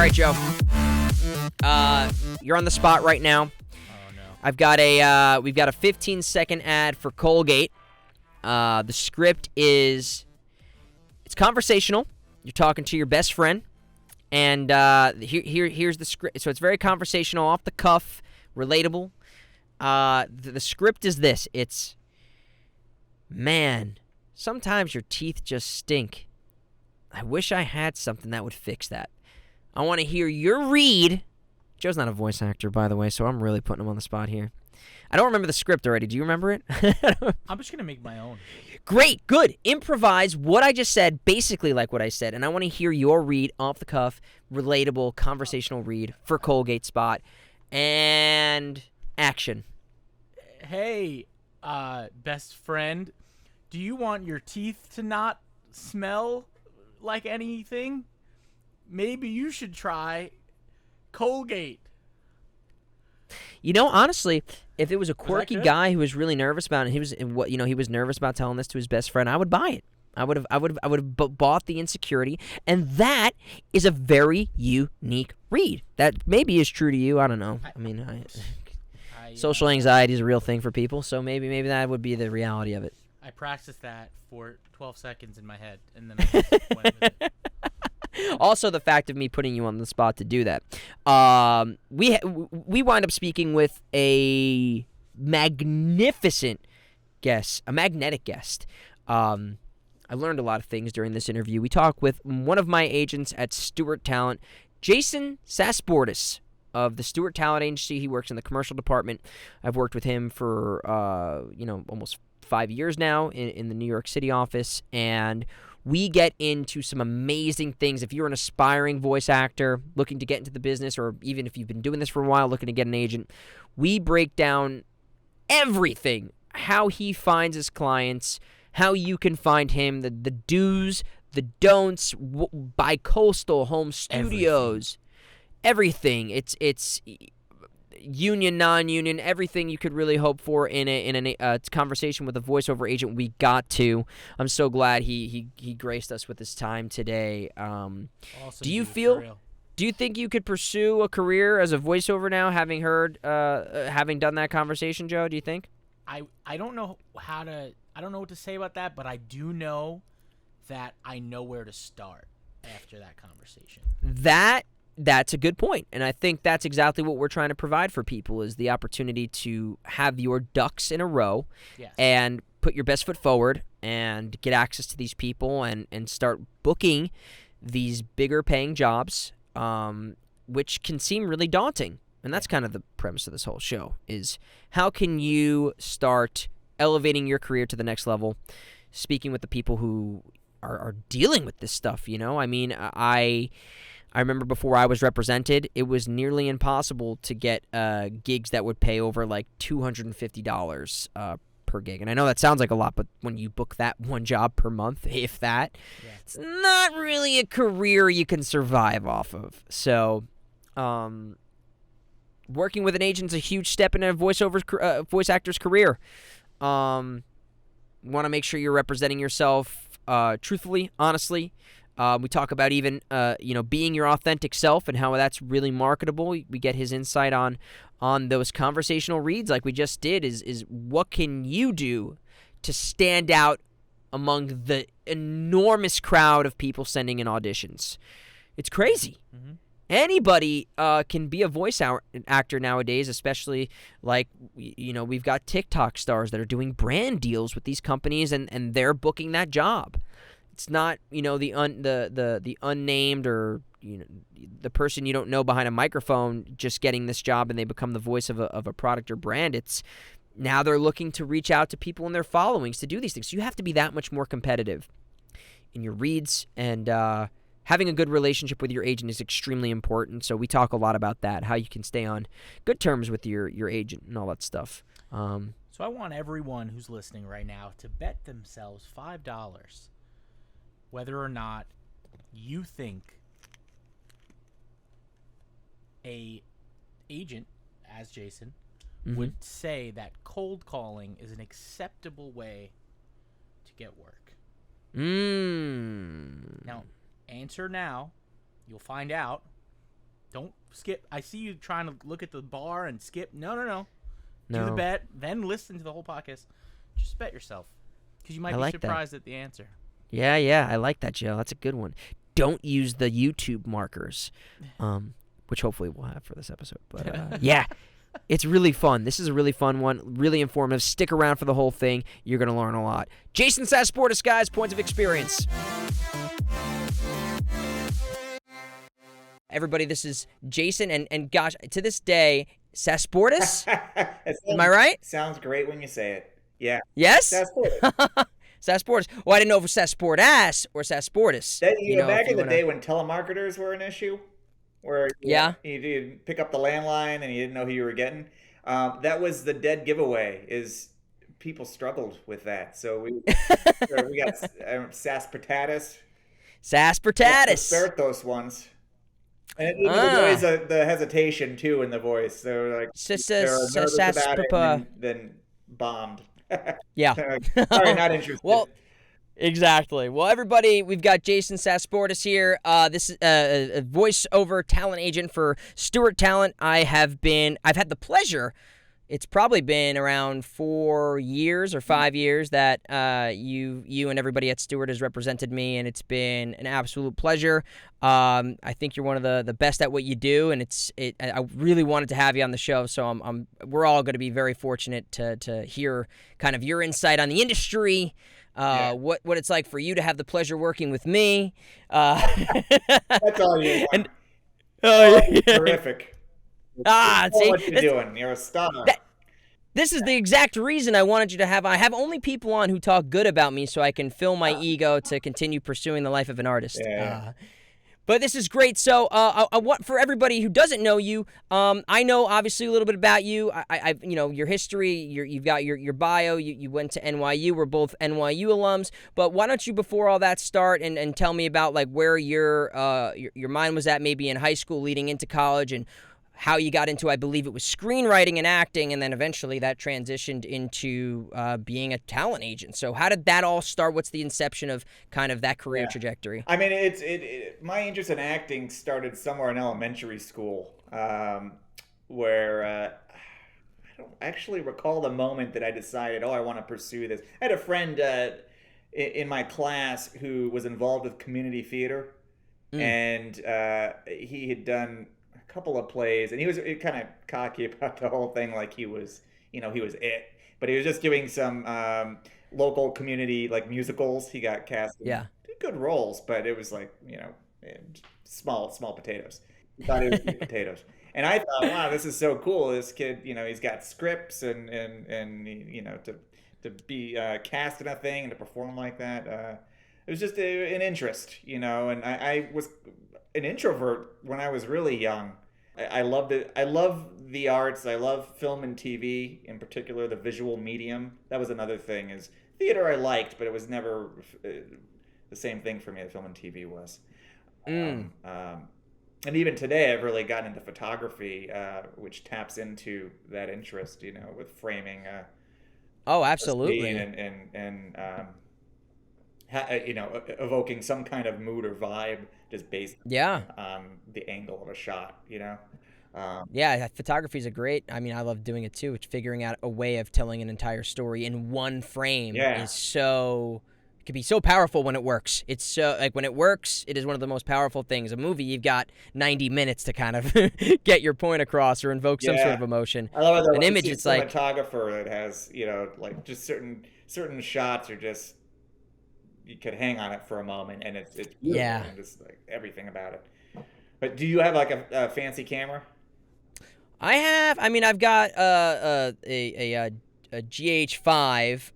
right, Joe. You're on the spot right now. Oh no. We've got a 15-second ad for Colgate. The script it's conversational. You're talking to your best friend, and here's the script. So it's very conversational, off the cuff, relatable. The script is this. It's, man, sometimes your teeth just stink. I wish I had something that would fix that. I want to hear your read. Joe's not a voice actor, by the way, so I'm really putting him on the spot here. I don't remember the script already. Do you remember it? I'm just going to make my own. Great, good. Improvise what I just said, basically like what I said, and I want to hear your read, off the cuff, relatable, conversational read for Colgate spot, and action. Hey, best friend, do you want your teeth to not smell like anything? Maybe you should try Colgate. You know, honestly, if it was a quirky guy who was really nervous about it, he was nervous about telling this to his best friend, I would buy it. I would have bought the insecurity, and that is a very unique read. That maybe is true to you. I don't know. Social anxiety is a real thing for people, so maybe that would be the reality of it. I practiced that for 12 seconds in my head, and then I just went with it. Also, the fact of me putting you on the spot to do that. We wind up speaking with a magnificent guest, a magnetic guest. I learned a lot of things during this interview. We talked with one of my agents at Stewart Talent, Jason Sasportas of the Stewart Talent Agency. He works in the commercial department. I've worked with him for almost 5 years now in the New York City office, and we get into some amazing things. If you're an aspiring voice actor looking to get into the business, or even if you've been doing this for a while looking to get an agent, we break down everything, how he finds his clients, how you can find him, the do's, the don'ts, bi-coastal home studios, everything. It's union, non-union, everything you could really hope for in a conversation with a voiceover agent. We got to. I'm so glad he graced us with his time today. Awesome, do you think you could pursue a career as a voiceover now, having done that conversation, Joe? Do you think? I don't know I don't know what to say about that, but I do know that I know where to start after that conversation. That's a good point, and I think that's exactly what we're trying to provide for people, is the opportunity to have your ducks in a row. Yes. And put your best foot forward and get access to these people and start booking these bigger paying jobs, which can seem really daunting. And that's kind of the premise of this whole show, is how can you start elevating your career to the next level, speaking with the people who are dealing with this stuff, you know? I mean, I remember before I was represented, it was nearly impossible to get gigs that would pay over like $250 per gig. And I know that sounds like a lot, but when you book that one job per month, if that, it's not really a career you can survive off of. So working with an agent is a huge step in a voice actor's career. Want to make sure you're representing yourself truthfully, honestly. We talk about even, being your authentic self and how that's really marketable. We get his insight on those conversational reads like we just did, is what can you do to stand out among the enormous crowd of people sending in auditions. It's crazy. Mm-hmm. Anybody can be a voice actor nowadays, especially like, we've got TikTok stars that are doing brand deals with these companies and they're booking that job. It's not, the unnamed or the person you don't know behind a microphone just getting this job and they become the voice of a product or brand. It's now they're looking to reach out to people in their followings to do these things. So you have to be that much more competitive in your reads, and having a good relationship with your agent is extremely important. So we talk a lot about that, how you can stay on good terms with your agent and all that stuff. So I want everyone who's listening right now to bet themselves $5 whether or not you think a agent, as Jason, would say that cold calling is an acceptable way to get work. Now, answer now. You'll find out Don't skip. I see you trying to look at the bar and skip. No. Do No. the bet, then listen to the whole podcast. Just bet yourself, because you might be surprised at the answer. Yeah, I like that, Joe. That's a good one. Don't use the YouTube markers, which hopefully we'll have for this episode. But yeah, it's really fun. This is a really fun one, really informative. Stick around for the whole thing. You're going to learn a lot. Jason Sasportas, guys, points of experience. Everybody, this is Jason, and gosh, to this day, Sasportas? Am I right? Sounds great when you say it. Yeah. Yes? Sasportas. Sasportas. Well, I didn't know if it was Sasportas or Sasportas. Back in the day when telemarketers were an issue, where you'd pick up the landline and you didn't know who you were getting, that was the dead giveaway, is people struggled with that. So we got Sasportatus. Sasportatus. ones. And it was always the hesitation, too, in the voice. So, like, they're nervous about it and then bombed. Yeah. Sorry, not interested. Well, exactly. Well, everybody, we've got Jason Sasportas here. This is a voiceover talent agent for Stewart Talent. I've had the pleasure. It's probably been around 4 years or 5 years that you and everybody at Stewart has represented me, and it's been an absolute pleasure. I think you're one of the best at what you do, and I really wanted to have you on the show. So we're all going to be very fortunate to hear kind of your insight on the industry. What it's like for you to have the pleasure working with me. That's all you want. Terrific. See, what you're doing. You're a star. This is the exact reason I wanted you to have. I have only people on who talk good about me, so I can fill my ego to continue pursuing the life of an artist. Yeah. But this is great. So, for everybody who doesn't know you, I know obviously a little bit about you. I your history. You've got your bio. You went to NYU. We're both NYU alums. But why don't you, before all that, start and tell me about like where your mind was at, maybe in high school, leading into college, and how you got into, I believe it was screenwriting and acting, and then eventually that transitioned into being a talent agent. So how did that all start? What's the inception of kind of that career trajectory? I mean, my interest in acting started somewhere in elementary school, where I don't actually recall the moment that I decided, I want to pursue this. I had a friend in my class who was involved with community theater, and he had done couple of plays, and he was kind of cocky about the whole thing, like he was it, but he was just doing some local community like musicals. He got cast in good roles, but it was like small potatoes. He thought it was big potatoes, and I thought, wow, this is so cool. This kid, he's got scripts and to be cast in a thing and to perform like that. It was just an interest, and I was an introvert when I was really young. I loved it. I love the arts. I love film and TV, in particular, the visual medium. That was another thing. Is theater I liked, but it was never the same thing for me that film and TV was. And even today, I've really gotten into photography, which taps into that interest, with framing. Absolutely. And evoking some kind of mood or vibe just based on the angle of a shot, photography is a great. I mean, I love doing it too. It's figuring out a way of telling an entire story in one frame is so. It can be so powerful when it works. It's so when it works, it is one of the most powerful things. A movie, you've got 90 minutes to kind of get your point across or invoke some sort of emotion. I love an image. It's like cinematographer that has like just certain shots are just. You could hang on it for a moment, and it's beautiful, and just like everything about it. But do you have like a fancy camera? I have. I mean, I've got a GH5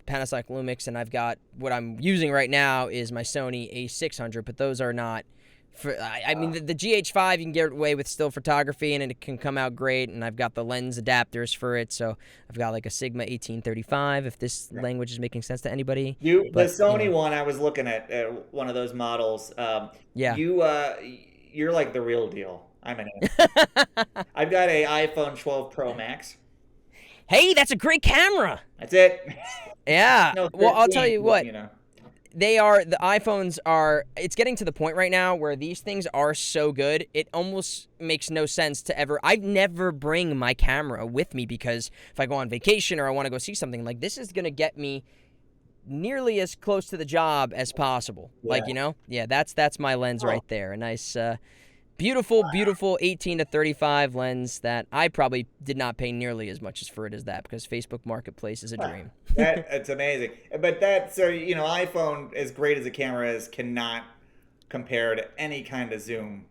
Panasonic Lumix, and I've got what I'm using right now is my Sony A600. But those are not. I mean, the GH5 you can get away with still photography, and it can come out great. And I've got the lens adapters for it, so I've got like a Sigma 1835. If this language is making sense to anybody, the Sony one, I was looking at one of those models. You're like the real deal. I'm an I've got a iPhone 12 Pro Max. Hey, that's a great camera. That's it. Yeah. No, 13, well, I'll tell you what. the iPhones are, it's getting to the point right now where these things are so good, it almost makes no sense to ever, I never bring my camera with me, because if I go on vacation or I want to go see something, like, this is going to get me nearly as close to the job as possible. Yeah. Like, yeah, that's my lens right there. A nice, beautiful 18 to 35 lens that I probably did not pay nearly as much as for it as that, because Facebook Marketplace is a dream. It's amazing. But iPhone, as great as a camera is, cannot compare to any kind of zoom.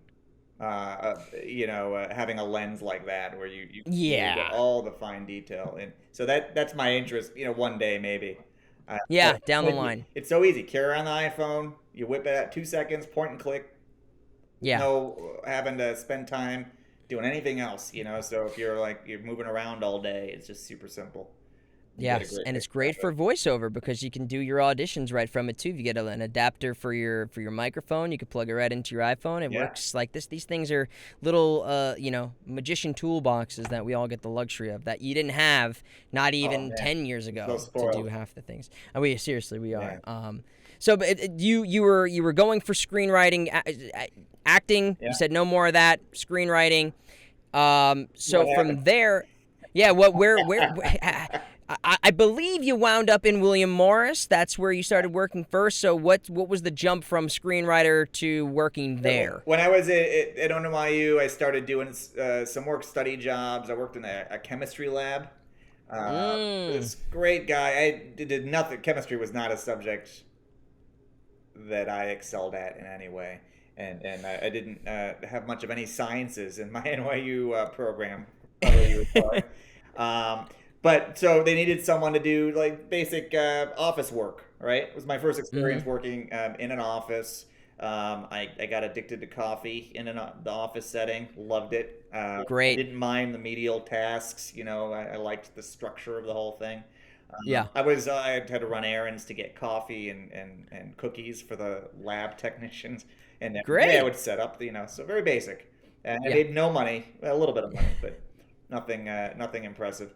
Having a lens like that where you get all the fine detail, and so that's my interest. One day maybe. Down the line. It's so easy. Carry around the iPhone. You whip it at 2 seconds, point and click. Yeah. No having to spend time doing anything else. So if you're moving around all day, it's just super simple. Yes, and it's great for voiceover because you can do your auditions right from it too. If you get an adapter for your microphone, you can plug it right into your iPhone. It works like this. These things are little, magician toolboxes that we all get the luxury of that you didn't have not even 10 years ago to do half the things. And we are. So, but you were going for screenwriting, acting. Yeah. You said no more of that. Screenwriting. So from there, where I believe you wound up in William Morris. That's where you started working first. So what was the jump from screenwriter to working there? When I was at NYU, I started doing some work study jobs. I worked in a chemistry lab. This great guy. I did nothing. Chemistry was not a subject that I excelled at in any way. And I didn't have much of any sciences in my NYU program. But so they needed someone to do basic office work, right? It was my first experience working in an office. I got addicted to coffee in the office setting. Loved it. Great. I didn't mind the medial tasks. I liked the structure of the whole thing. I had to run errands to get coffee and cookies for the lab technicians. And I would set up, so very basic. And I made no money, a little bit of money, but nothing impressive.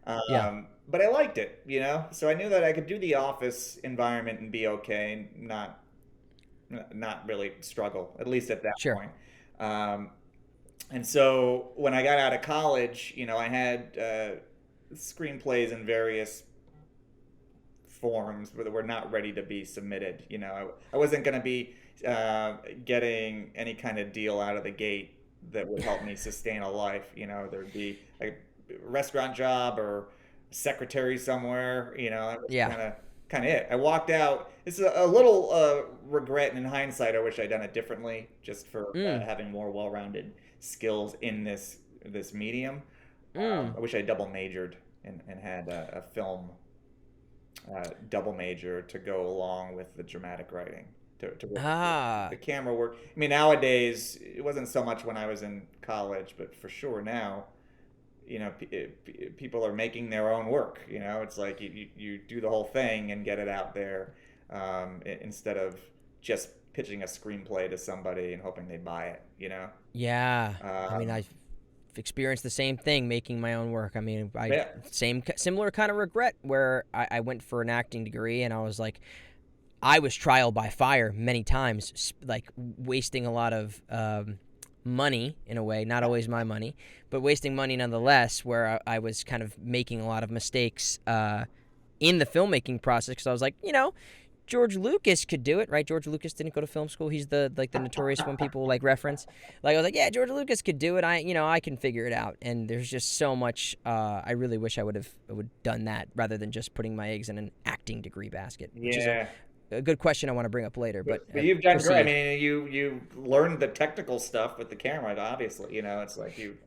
But I liked it, so I knew that I could do the office environment and be okay and not really struggle, at least at that point. And so when I got out of college, I had screenplays in various forms that were not ready to be submitted. I wasn't going to be getting any kind of deal out of the gate that would help me sustain a life. There'd be a restaurant job or secretary somewhere, kind of it. I walked out. It's a little regret, and in hindsight, I wish I'd done it differently, just for having more well-rounded skills in this medium. I wish I double majored and had a film double major to go along with the dramatic writing. To work the camera work. I mean, nowadays it wasn't so much when I was in college, but for sure now, people are making their own work. It's like you do the whole thing and get it out there, instead of just pitching a screenplay to somebody and hoping they buy it. I mean, I've experienced the same thing, making my own work. I mean, similar kind of regret where I went for an acting degree and I was like, I was trial by fire many times, like wasting a lot of money in a way, not always my money, but wasting money nonetheless, where I was kind of making a lot of mistakes in the filmmaking process, because I was like, George Lucas could do it, right? George Lucas didn't go to film school. He's the notorious one people reference. I was like, yeah, George Lucas could do it. I can figure it out. And there's just so much. I really wish I would done that rather than just putting my eggs in an acting degree basket. Which is a good question I want to bring up later. But you've done great. I mean, you learned the technical stuff with the camera, obviously. It's like you.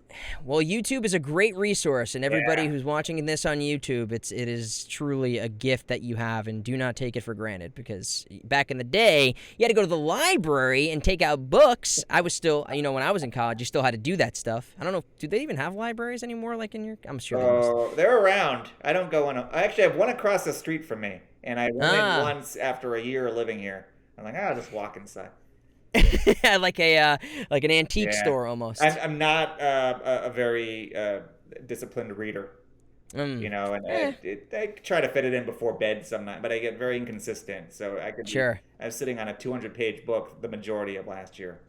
Well, YouTube is a great resource, and everybody who's watching this on YouTube, it is truly a gift that you have, and do not take it for granted, because back in the day, you had to go to the library and take out books. I was still, when I was in college, you still had to do that stuff. I don't know, do they even have libraries anymore? I'm sure they must. They're around. I don't go in. I actually have one across the street from me, and I went in once after a year living here. I'm like, I'll just walk inside. like an antique store almost. I'm not a very disciplined reader. You know, and Eh, I try to fit it in before bed sometimes, but I get very inconsistent. So sure. I was sitting on a 200-page book the majority of last year,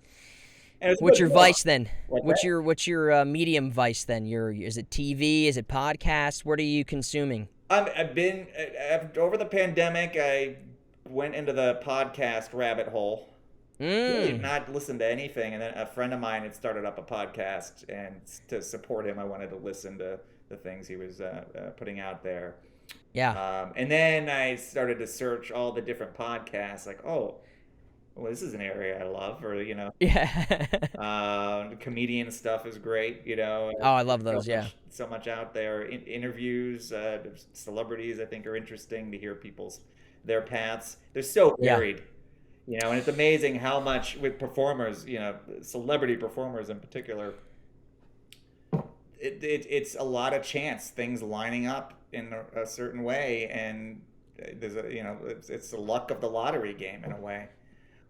and it's a What's good your book. vice then? What's What's that? your medium vice then? Is it TV? Is it podcast? What are you consuming? I've been over the pandemic. I went into the podcast rabbit hole. Really Mm. not listened to anything, and then a friend of mine had started up a podcast, and to support him, I wanted to listen to the things he was putting out there. Yeah. And then I started to search all the different podcasts, like, oh, well, this is an area I love, or Yeah. comedian stuff is great. Oh, I love There's those. Yeah. so much out there. Interviews, celebrities, I think are interesting to hear their paths. They're so Yeah. varied, and it's amazing how much with performers, celebrity performers in particular, it's a lot of chance, things lining up in a certain way, and there's it's the luck of the lottery game in a way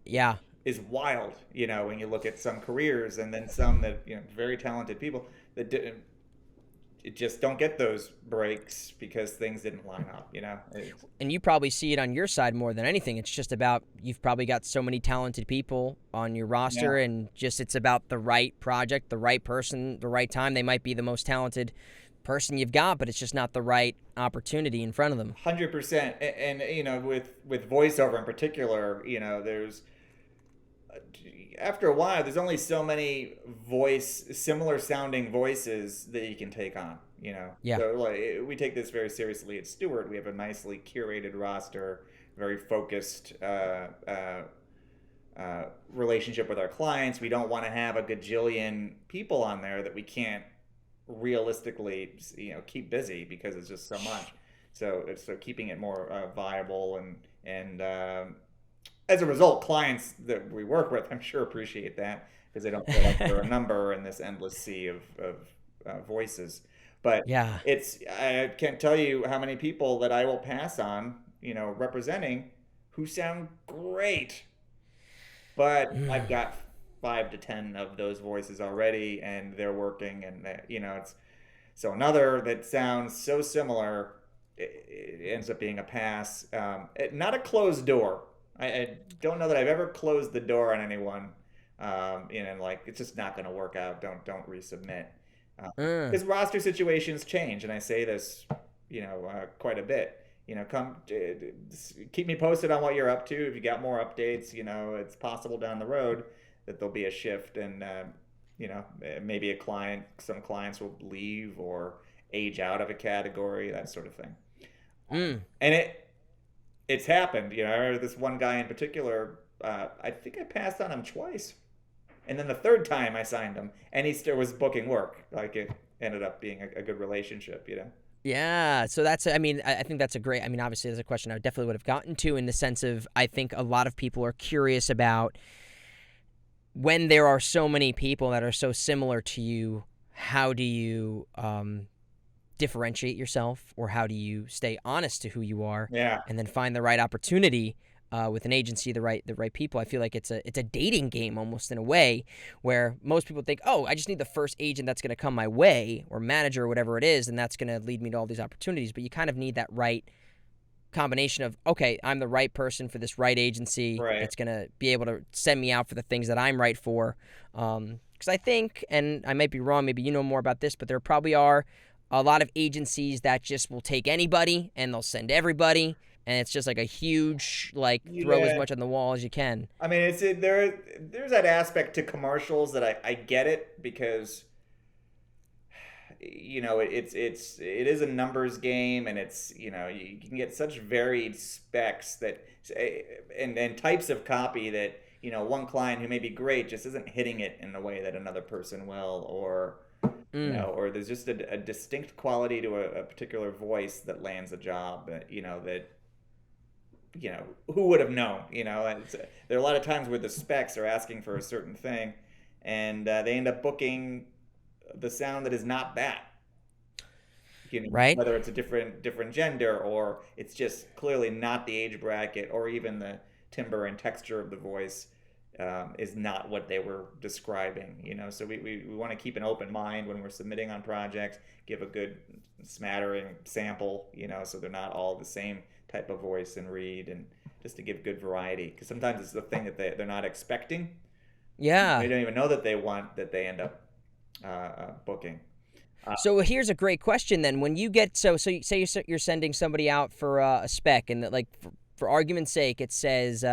Yeah. is wild, when you look at some careers and then some that, very talented people that it just don't get those breaks because things didn't line up. And you probably see it on your side more than anything. It's just about you've probably got so many talented people on your roster, Yeah. and just it's about the right project, the right person, the right time. They might be the most talented person you've got, but it's just not the right opportunity in front of them. 100%. And with voiceover in particular, there's after a while, there's only so many similar sounding voices that you can take on. Yeah. So like we take this very seriously at Stewart. We have a nicely curated roster, very focused relationship with our clients. We don't want to have a gajillion people on there that we can't realistically, keep busy because it's just so much. So keeping it more viable and as a result, clients that we work with, I'm sure, appreciate that because they don't feel like they're a number in this endless sea of voices. But Yeah. I can't tell you how many people that I will pass on, representing who sound great. But I've got 5 to 10 of those voices already, and they're working, and it's so another that sounds so similar, it ends up being a pass. Not a closed door. I don't know that I've ever closed the door on anyone, like it's just not going to work out. Don't resubmit. Because roster situations change, and I say this, quite a bit. Come keep me posted on what you're up to. If you got more updates, it's possible down the road that there'll be a shift, and maybe some clients will leave or age out of a category, that sort of thing. And it's happened. I remember this one guy in particular. I think I passed on him twice, and then the third time I signed him, and he still was booking work. Like it ended up being a good relationship. Yeah, so I think that's a great, obviously there's a question I definitely would have gotten to in the sense of, I think a lot of people are curious about when there are so many people that are so similar to you, how do you differentiate yourself, or how do you stay honest to who you are, Yeah. and then find the right opportunity with an agency, the right people. I feel like it's a dating game almost in a way, where most people think, oh, I just need the first agent that's going to come my way, or manager, or whatever it is, and that's going to lead me to all these opportunities. But you kind of need that right combination of, okay, I'm the right person for this right agency Right. that's going to be able to send me out for the things that I'm right for. Because I think, and I might be wrong, maybe you know more about this, but there probably are a lot of agencies that just will take anybody and they'll send everybody, and it's just like a huge, like, throw as Yeah. much on the wall as you can. I mean, there's that aspect to commercials that I get it, because it is a numbers game, and it's you can get such varied specs that and types of copy that one client who may be great just isn't hitting it in the way that another person will, or or there's just a distinct quality to a particular voice that lands a job that who would have known. There are a lot of times where the specs are asking for a certain thing, and they end up booking the sound that is not that. Right. Whether it's a different gender, or it's just clearly not the age bracket, or even the timbre and texture of the voice is not what they were describing, so we want to keep an open mind when we're submitting on projects, give a good smattering sample, so they're not all the same type of voice and read, and just to give good variety, because sometimes it's the thing that they're not expecting. Yeah. They don't even know that they want, that they end up booking. So here's a great question then. When you get so you say you're sending somebody out for a spec, and that, like, for argument's sake, it says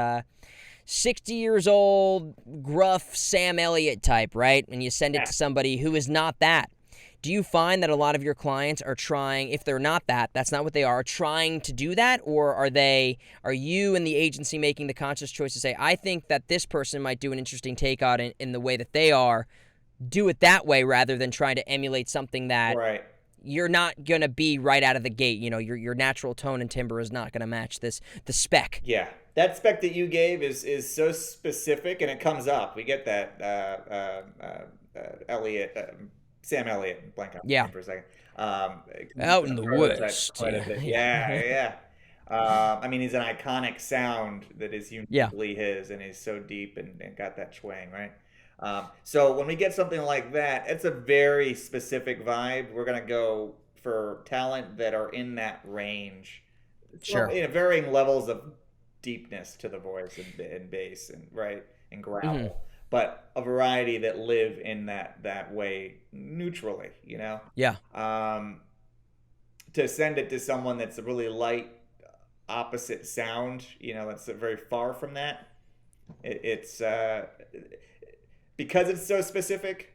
60 years old, gruff Sam Elliott type, right? And you send it to somebody who is not that. Do you find that a lot of your clients are trying, if they're not that, that's not what they are, trying to do that? Or are you and the agency making the conscious choice to say, I think that this person might do an interesting take on it in the way that they are, do it that way rather than trying to emulate something that Right. you're not going to be right out of the gate? Your natural tone and timbre is not going to match the spec. Yeah. That spec that you gave is so specific, and it comes up. We get that Elliott, Sam Elliott, blank out Yeah. for a second. Out in the woods. Quite a bit. Yeah. I mean, he's an iconic sound that is uniquely his, and he's so deep and got that twang, right? So when we get something like that, it's a very specific vibe. We're going to go for talent that are in that range. Sure. Varying levels of deepness to the voice and bass and gravel. Mm-hmm. But a variety that live in that way neutrally, Yeah. To send it to someone that's a really light opposite sound, that's very far from that. It's because it's so specific.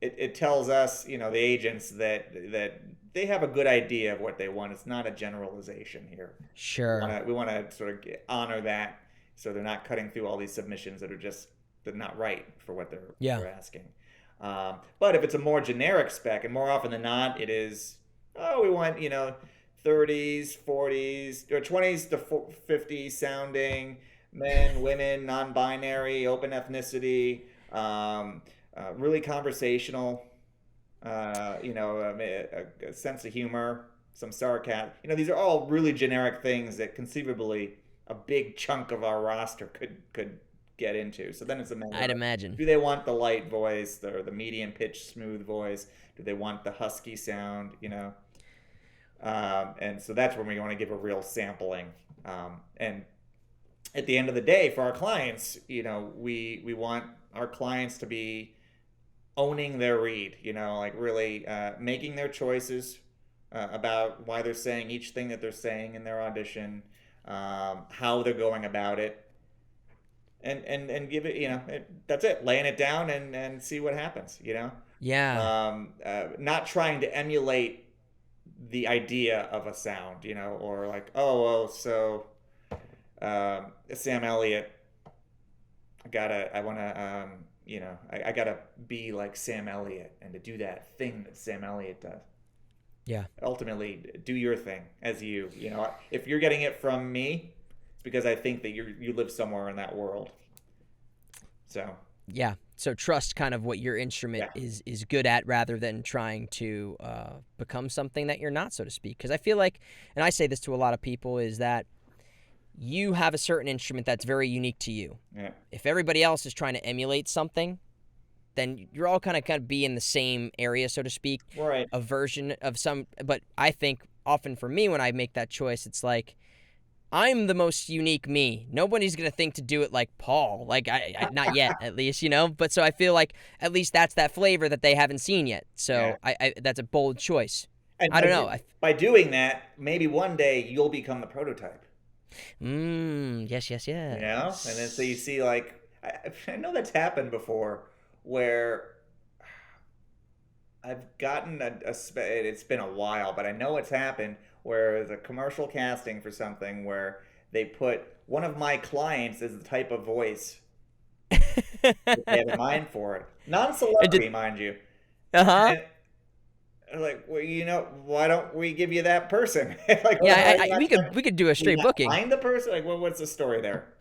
It tells us, the agents, that they have a good idea of what they want. It's not a generalization here. Sure. We want to sort of honor that, so they're not cutting through all these submissions that are just not right for what they're asking. But if it's a more generic spec, and more often than not, it is, we want 30s, 40s, or 20s to 50s sounding, men, women, non-binary, open ethnicity, really conversational, a sense of humor, some sarcasm. These are all really generic things that conceivably a big chunk of our roster could get into. So then it's a matter. I'd imagine. Do they want the light voice, or the medium pitch, smooth voice? Do they want the husky sound? And so that's when we want to give a real sampling. And at the end of the day, for our clients, we want our clients to be owning their read, like really making their choices about why they're saying each thing that they're saying in their audition, how they're going about it, and give it, that's it, laying it down and see what happens, Yeah. Not trying to emulate the idea of a sound, or like, so Sam Elliott, I want to, I gotta be like Sam Elliott, and to do that thing that Sam Elliott does. Yeah. Ultimately, do your thing as you. If you're getting it from me, it's because I think that you live somewhere in that world. So. Yeah. So trust kind of what your instrument is good at, rather than trying to become something that you're not, so to speak. Because I feel like, and I say this to a lot of people, is that you have a certain instrument that's very unique to you. Yeah. If everybody else is trying to emulate something, then you're all kind of be in the same area, so to speak. Right. A version of some, but I think often for me, when I make that choice, it's like, I'm the most unique me. Nobody's going to think to do it like Paul. Like, I not yet, at least, But so I feel like at least that's that flavor that they haven't seen yet. So I that's a bold choice. And I don't know. By doing that, maybe one day you'll become the prototype. Yes. And then so you see, like, I know that's happened before, where I've gotten it's been a while, but I know it's happened, where there's a commercial casting for something where they put one of my clients as the type of voice that they have in mind for it. Non-celebrity, mind you. Uh-huh. Like, well, why don't we give you that person? Like, we could do a straight booking. Find the person. Like, what's the story there?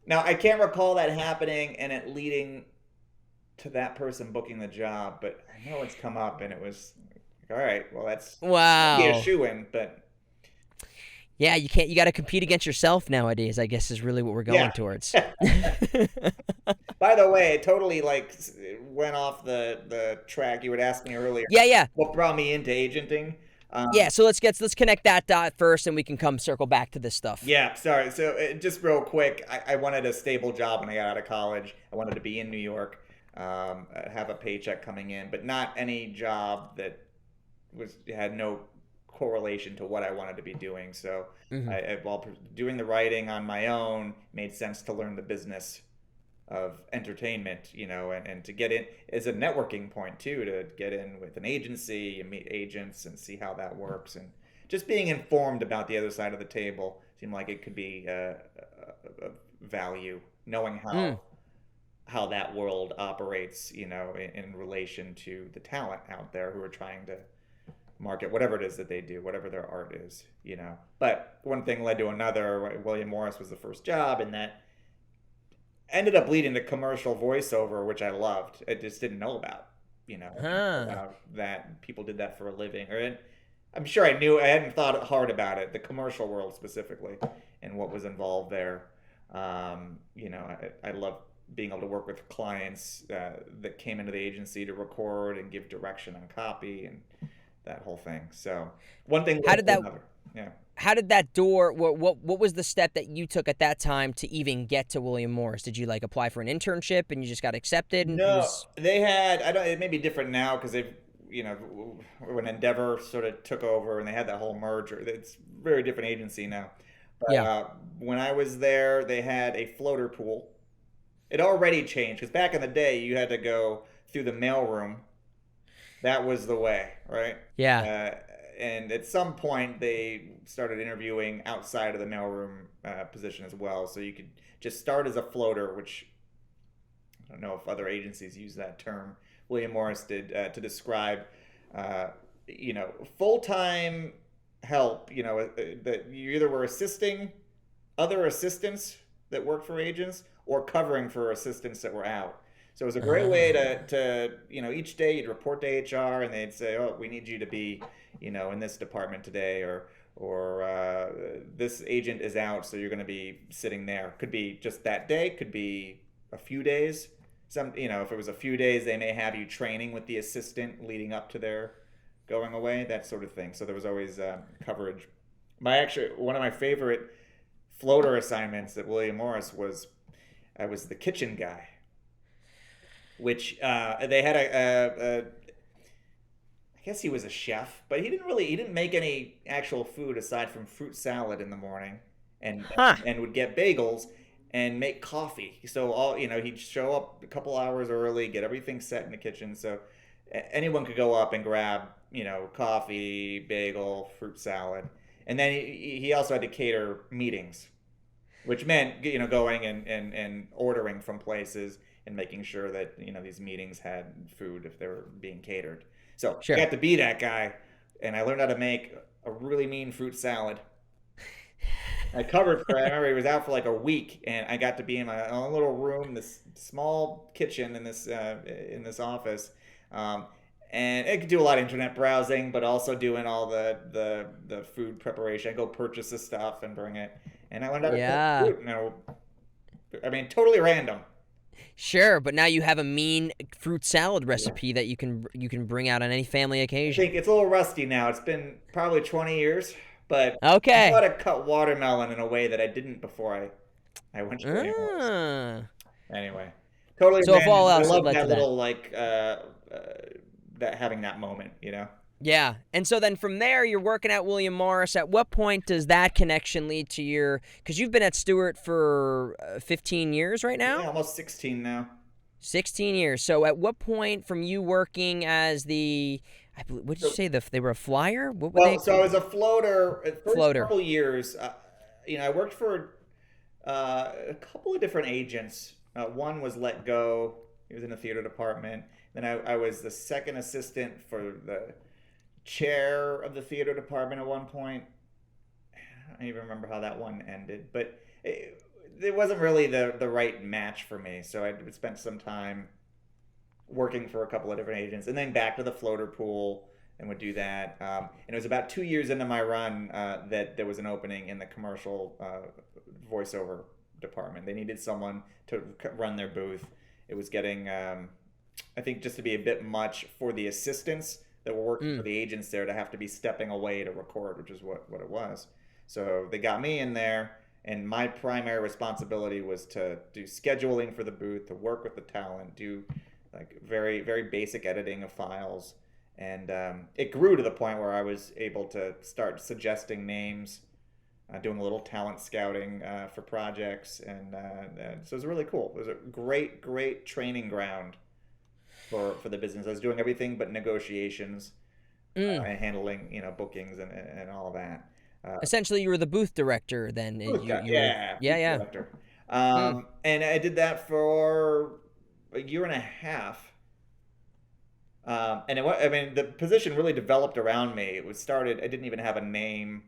Now, I can't recall that happening and it leading to that person booking the job, but I know it's come up, and it was like, all right. Well, that's wow. Be a shoo-in, but Yeah, you got to compete against yourself nowadays, I guess, is really what we're going Yeah. towards. By the way, it totally like went off the track. You would ask me earlier Yeah, yeah. what brought me into agenting. Yeah, so let's connect that dot first, and we can come circle back to this stuff. Yeah, sorry. So just real quick, I wanted a stable job when I got out of college. I wanted to be in New York, have a paycheck coming in, but not any job that had no correlation to what I wanted to be doing. So while doing the writing on my own, made sense to learn the business of entertainment, and to get in as a networking point too, to get in with an agency and meet agents and see how that works, and just being informed about the other side of the table seemed like it could be a value, knowing how that world operates, in relation to the talent out there who are trying to market whatever it is that they do, whatever their art is, But one thing led to another. William Morris was the first job, and that ended up leading to commercial voiceover, which I loved. I just didn't know about, about that people did that for a living. Or I'm sure I knew. I hadn't thought hard about it, the commercial world specifically, and what was involved there. I love being able to work with clients that came into the agency to record and give direction on copy and that whole thing. So one thing led to another. Yeah. How did that door? What was the step that you took at that time to even get to William Morris? Did you apply for an internship and you just got accepted? No, they had. I don't. It may be different now because they've. When Endeavor sort of took over and they had that whole merger, it's a very different agency now. But when I was there, they had a floater pool. It already changed because back in the day, you had to go through the mailroom. That was the way, right? Yeah. And at some point, they started interviewing outside of the mailroom position as well. So you could just start as a floater, which I don't know if other agencies use that term. William Morris did to describe, full-time help. That you either were assisting other assistants that worked for agents or covering for assistants that were out. So it was a great way to each day you'd report to HR and they'd say, oh, we need you to be, in this department today, or this agent is out, so you're going to be sitting there. Could be just that day, could be a few days. If it was a few days, they may have you training with the assistant leading up to their going away, that sort of thing. So there was always coverage. One of my favorite floater assignments at William Morris was I was the kitchen guy, which they had I guess he was a chef, but he didn't make any actual food aside from fruit salad in the morning, and would get bagels and make coffee. So he'd show up a couple hours early, get everything set in the kitchen, so anyone could go up and grab coffee, bagel, fruit salad, and then he also had to cater meetings, which meant going and ordering from places and making sure that these meetings had food if they were being catered. So I got to be that guy, and I learned how to make a really mean fruit salad. I remember he was out for like a week, and I got to be in my own little room, this small kitchen in this office, and I could do a lot of internet browsing, but also doing all the food preparation. I go purchase the stuff and bring it, and I learned how to cook food. I mean, totally random. Sure, but now you have a mean fruit salad recipe that you can bring out on any family occasion. I think it's a little rusty now. It's been probably 20 years, but okay. I know how to cut watermelon in a way that I didn't before I went to William. Anyway, totally. So if all else, I love that little that having that moment, Yeah, and so then from there, you're working at William Morris. At what point does that connection lead to because you've been at Stewart for 15 years right now? Yeah, almost 16 now. 16 years. So at what point from you working as what did you say, they were a flyer? So I was a floater. First couple years, I worked for a couple of different agents. One was let go. He was in the theater department. Then I was the second assistant for the chair of the theater department at one point. I don't even remember how that one ended, but it wasn't really the right match for me. So I spent some time working for a couple of different agents, and then back to the floater pool, and would do that. And it was about 2 years into my run that there was an opening in the commercial voiceover department. They needed someone to run their booth. It was getting, I think, just to be a bit much for the assistants that were working for the agents there to have to be stepping away to record, which is what it was. So they got me in there, and my primary responsibility was to do scheduling for the booth, to work with the talent, do like very, very basic editing of files. And it grew to the point where I was able to start suggesting names, doing a little talent scouting for projects. And so it was really cool. It was a great, great training ground for the business. I was doing everything but negotiations and handling, bookings and all of that. Essentially, you were the booth director then. Yeah. Director. And I did that for a year and a half. And the position really developed around me. It was started. I didn't even have a name.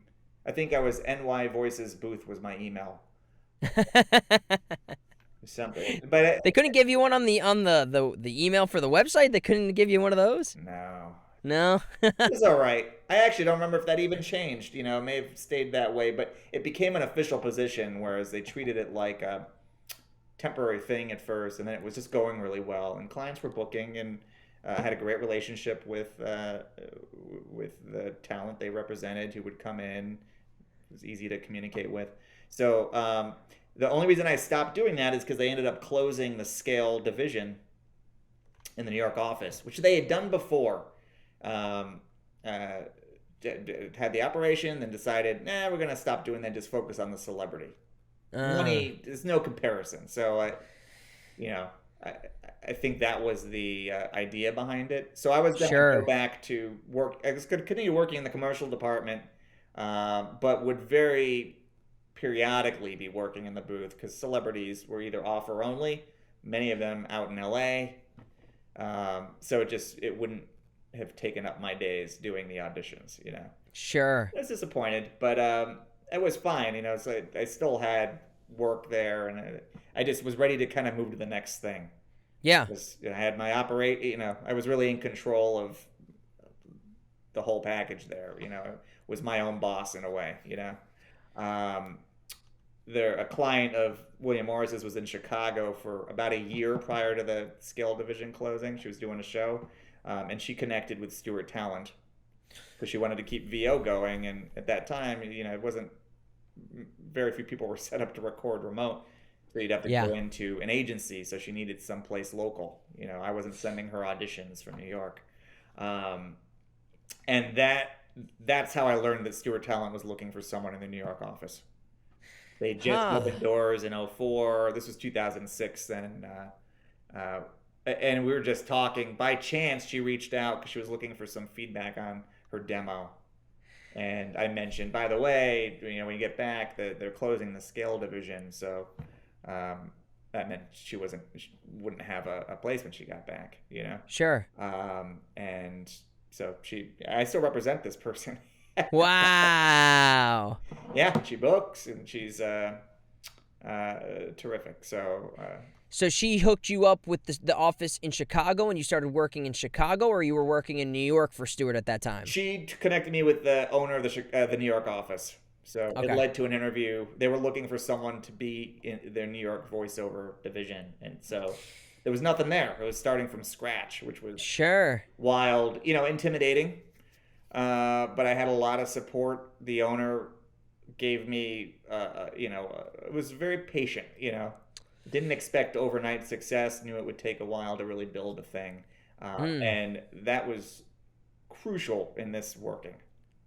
I think I was NY Voices Booth was my email. Something, but they couldn't give you one on the email for the website. They couldn't give you one of those. No. It's all right. I actually don't remember if that even changed. It may have stayed that way, but it became an official position, whereas they treated it like a temporary thing at first, and then it was just going really well, and clients were booking, and had a great relationship with the talent they represented who would come in. It was easy to communicate with. So the only reason I stopped doing that is because they ended up closing the scale division in the New York office, which they had done before. Had the operation, then decided, we're going to stop doing that, just focus on the celebrity. Money, there's no comparison. So, I think that was the idea behind it. So I was going to go back to work. I was going to continue working in the commercial department, but would very periodically be working in the booth because celebrities were either offer only, many of them out in LA. So it wouldn't have taken up my days doing the auditions, Sure. I was disappointed, but it was fine, so I still had work there, and I just was ready to kind of move to the next thing. Yeah. Because I had my I was really in control of the whole package there, was my own boss in a way, a client of William Morris's was in Chicago for about a year prior to the scale division closing. She was doing a show, and she connected with Stewart Talent because she wanted to keep VO going. And at that time, it wasn't very few people were set up to record remote. So you'd have to go into an agency. So she needed someplace local. I wasn't sending her auditions from New York. And that's how I learned that Stewart Talent was looking for someone in the New York office. They just opened doors in 2004. This was 2006 then. And we were just talking. By chance, she reached out because she was looking for some feedback on her demo. And I mentioned, by the way, when you get back, they're closing the scale division. So that meant she wouldn't have a place when she got back, Sure. And so I still represent this person. Wow. Yeah, she books, and she's terrific. So she hooked you up with the office in Chicago, and you started working in Chicago, or you were working in New York for Stewart at that time? She connected me with the owner of the New York office. So it led to an interview. They were looking for someone to be in their New York voiceover division, and so there was nothing there. It was starting from scratch, which was wild, intimidating. But I had a lot of support. The owner gave me, was very patient, Didn't expect overnight success, knew it would take a while to really build a thing. And that was crucial in this working.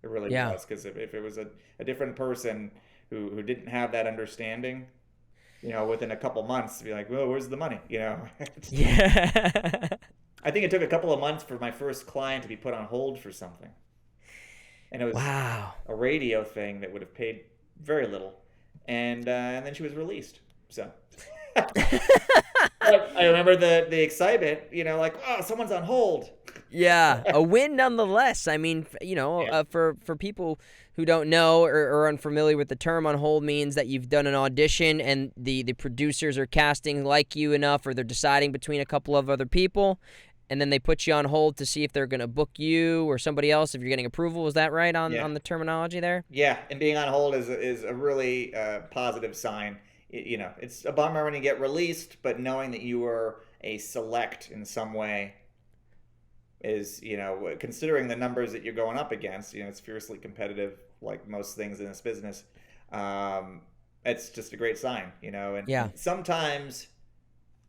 It really was, because if it was a different person who didn't have that understanding, within a couple months, to be like, well, where's the money? Yeah. I think it took a couple of months for my first client to be put on hold for something. And it was a radio thing that would have paid very little. And then she was released. So I remember the excitement, someone's on hold. Yeah, a win nonetheless. I mean, for people who don't know or are unfamiliar with the term, on hold means that you've done an audition and the producers are casting like you enough, or they're deciding between a couple of other people, and then they put you on hold to see if they're going to book you or somebody else if you're getting approval. Is that right on the terminology there? Yeah, and being on hold is a really positive sign. It's a bummer when you get released, but knowing that you were a select in some way is, considering the numbers that you're going up against, it's fiercely competitive, like most things in this business. It's just a great sign, and sometimes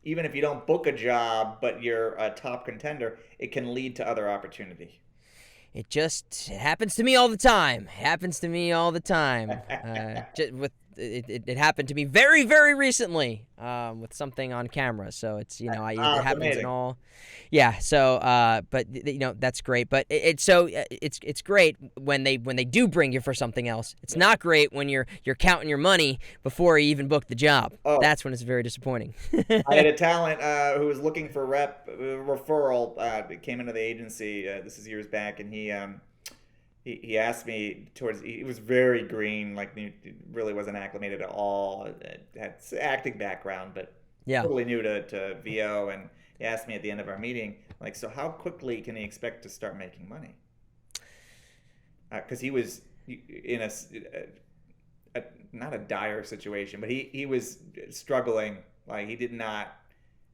even if you don't book a job, but you're a top contender, it can lead to other opportunity. It happens to me all the time. It happened to me very, very recently with something on camera. So it's, it happens amazing. in all. Yeah. So, but that's great. But it's great when they do bring you for something else. It's not great when you're counting your money before you even book the job. Oh. That's when it's very disappointing. I had a talent who was looking for referral, came into the agency. This is years back, and he asked me he was very green, like he really wasn't acclimated at all, had acting background, but totally new to VO, and he asked me at the end of our meeting, like, so how quickly can he expect to start making money? Because he was in not a dire situation, but he was struggling, like he did not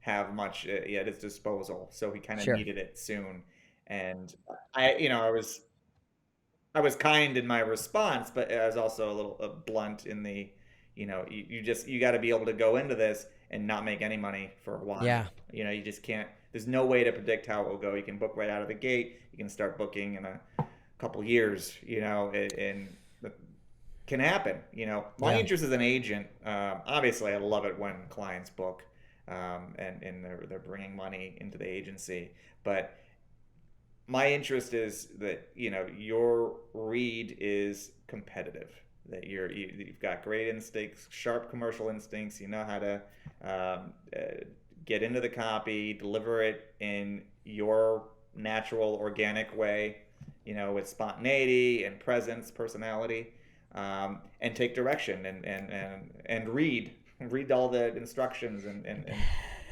have much at his disposal, so he kind of needed it soon. And I was kind in my response, but I was also a little blunt in the, you got to be able to go into this and not make any money for a while. Yeah. You just can't. There's no way to predict how it will go. You can book right out of the gate. You can start booking in a couple years. And it can happen. My interest as an agent. Obviously, I love it when clients book, and they're bringing money into the agency, but my interest is that your read is competitive, that you've got great instincts, sharp commercial instincts. You know how to get into the copy, deliver it in your natural, organic way, with spontaneity and presence, personality, and take direction and read all the instructions, and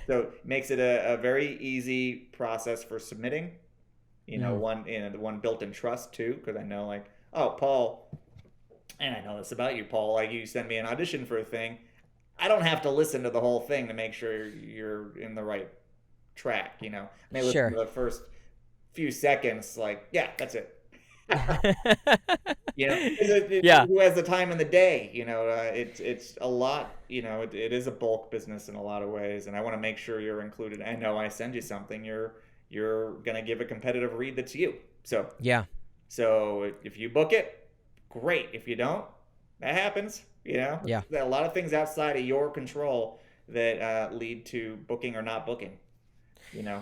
so it makes it a very easy process for submitting. One built in trust too, because I know, like, oh, Paul, and I know this about you, Paul, like, you send me an audition for a thing, I don't have to listen to the whole thing to make sure you're in the right track. I may listen to the first few seconds, like, yeah, that's it. Who has the time in the day? It's a lot. It is a bulk business in a lot of ways, and I want to make sure you're included. I know I send you something, you're gonna give a competitive read that's you. So if you book it, great. If you don't, that happens. There are a lot of things outside of your control that lead to booking or not booking.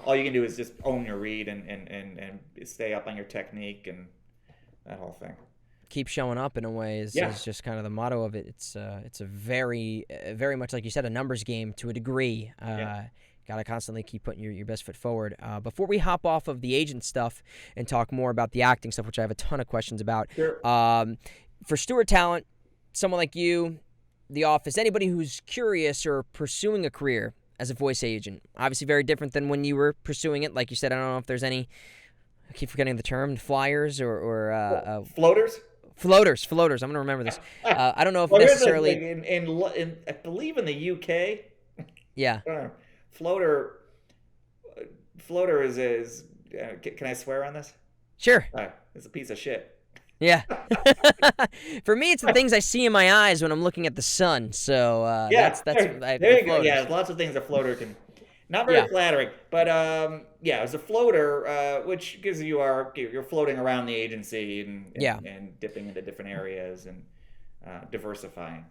All you can do is just own your read and stay up on your technique and that whole thing. Keep showing up in a way is just kind of the motto of it. It's a very, very much, like you said, a numbers game to a degree. Got to constantly keep putting your best foot forward. Before we hop off of the agent stuff and talk more about the acting stuff, which I have a ton of questions about, for Stewart Talent, someone like you, The Office, anybody who's curious or pursuing a career as a voice agent, obviously very different than when you were pursuing it. Like you said, I don't know if there's any, I keep forgetting the term, flyers or floaters? Floaters. I'm going to remember this. I don't know if necessarily... In I believe in the UK... Yeah. Floater is can I swear on this? Sure. It's a piece of shit. Yeah. For me, it's the things I see in my eyes when I'm looking at the sun. So that's there you go. Yeah, lots of things a floater can. Not very flattering, but as a floater, which gives you're floating around the agency and dipping into different areas and diversifying,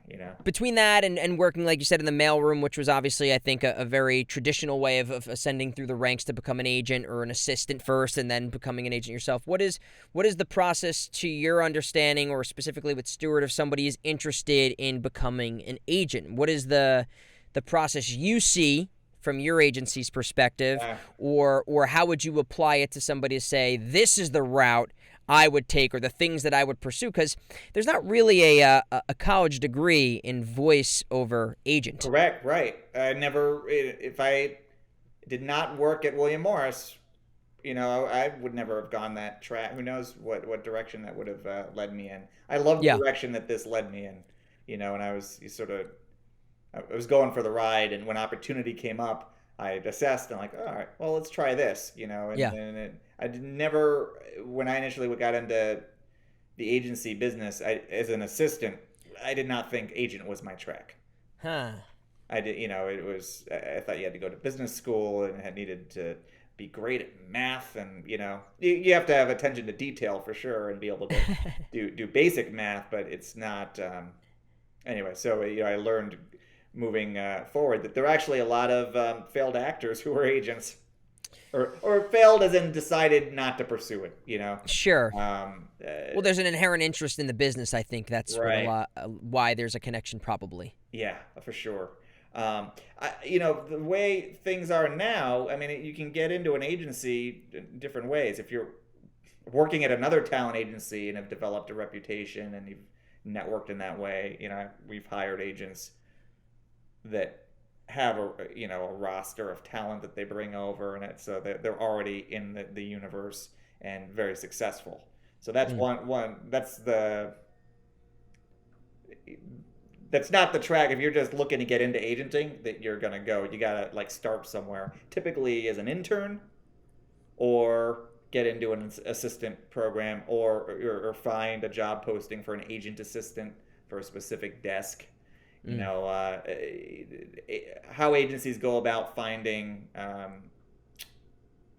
Between that and working, like you said, in the mailroom, which was obviously, I think, a very traditional way of ascending through the ranks to become an agent or an assistant first and then becoming an agent yourself. What is the process, to your understanding, or specifically with Stewart, if somebody is interested in becoming an agent? What is the process you see from your agency's perspective, or how would you apply it to somebody to say, this is the route I would take, or the things that I would pursue? Because there's not really a college degree in voice over agent. Correct, right. If I did not work at William Morris, I would never have gone that track. Who knows what direction that would have led me in. I love the Yeah. direction that this led me in, and I was I was going for the ride, and when opportunity came up, I assessed and like, all right, well, let's try this, and, Yeah. I never, when I initially got into the agency business, as an assistant, I did not think agent was my track. Huh. I did, it was, I thought you had to go to business school and had needed to be great at math, and you have to have attention to detail for sure and be able to do basic math, but it's not. Anyway, so I learned moving forward that there are actually a lot of failed actors who were agents, or failed as in decided not to pursue it. Sure. Um, Well, there's an inherent interest in the business. I think that's Right. why there's a connection, probably. Yeah, for sure. The way things are now, I mean, you can get into an agency in different ways. If you're working at another talent agency and have developed a reputation and you've networked in that way, we've hired agents that have a roster of talent that they bring over, and so they're already in the universe and very successful. So that's one. That's not the track. If you're just looking to get into agenting, that you're gonna go. You gotta start somewhere. Typically as an intern, or get into an assistant program, or find a job posting for an agent assistant for a specific desk. How agencies go about finding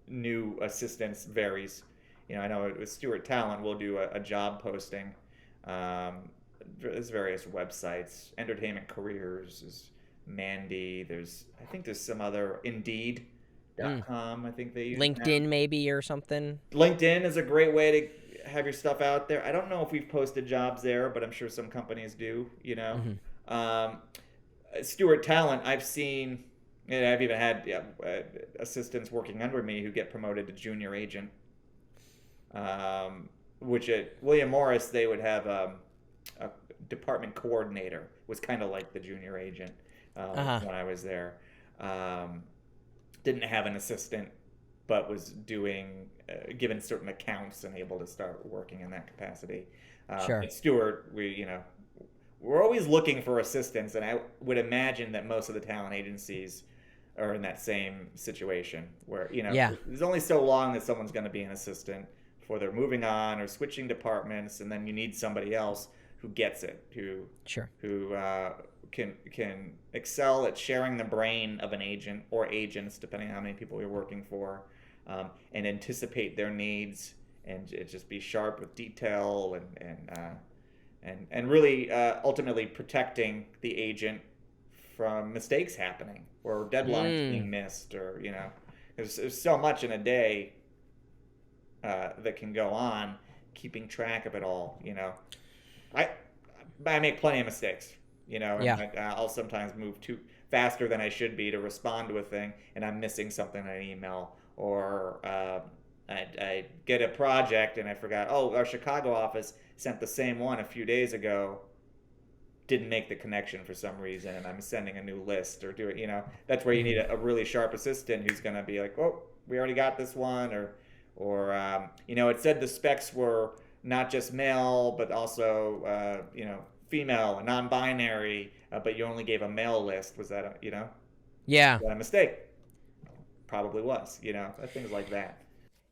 new assistants varies. I know with Stewart Talent, we'll do a job posting. There's various websites. Entertainment Careers is Mandy. I think there's some other Indeed.com. I think they use LinkedIn now. maybe or something. LinkedIn is a great way to have your stuff out there. I don't know if we've posted jobs there, but I'm sure some companies do. Stewart Talent, I've seen, and I've even had assistants working under me who get promoted to junior agent. Which at William Morris, they would have a department coordinator, was kind of like the junior agent when I was there. Didn't have an assistant, but was doing given certain accounts and able to start working in that capacity. Sure. At Stewart, we're always looking for assistants, and I would imagine that most of the talent agencies are in that same situation where there's only so long that someone's going to be an assistant before they're moving on or switching departments, and then you need somebody else who gets it, who can excel at sharing the brain of an agent or agents, depending on how many people you're working for, and anticipate their needs, and just be sharp with detail, and really ultimately protecting the agent from mistakes happening or deadlines being missed, or there's so much in a day that can go on, keeping track of it all. I make plenty of mistakes, and I'll sometimes move too faster than I should be to respond to a thing, and I'm missing something in an email, or I get a project and I forgot, our Chicago office sent the same one a few days ago, didn't make the connection for some reason, and I'm sending a new list, or that's where you need a really sharp assistant who's going to be like, we already got this one, or it said the specs were not just male, but also, female and non-binary, but you only gave a male list. Was that, Yeah. was that a mistake? Probably was, things like that.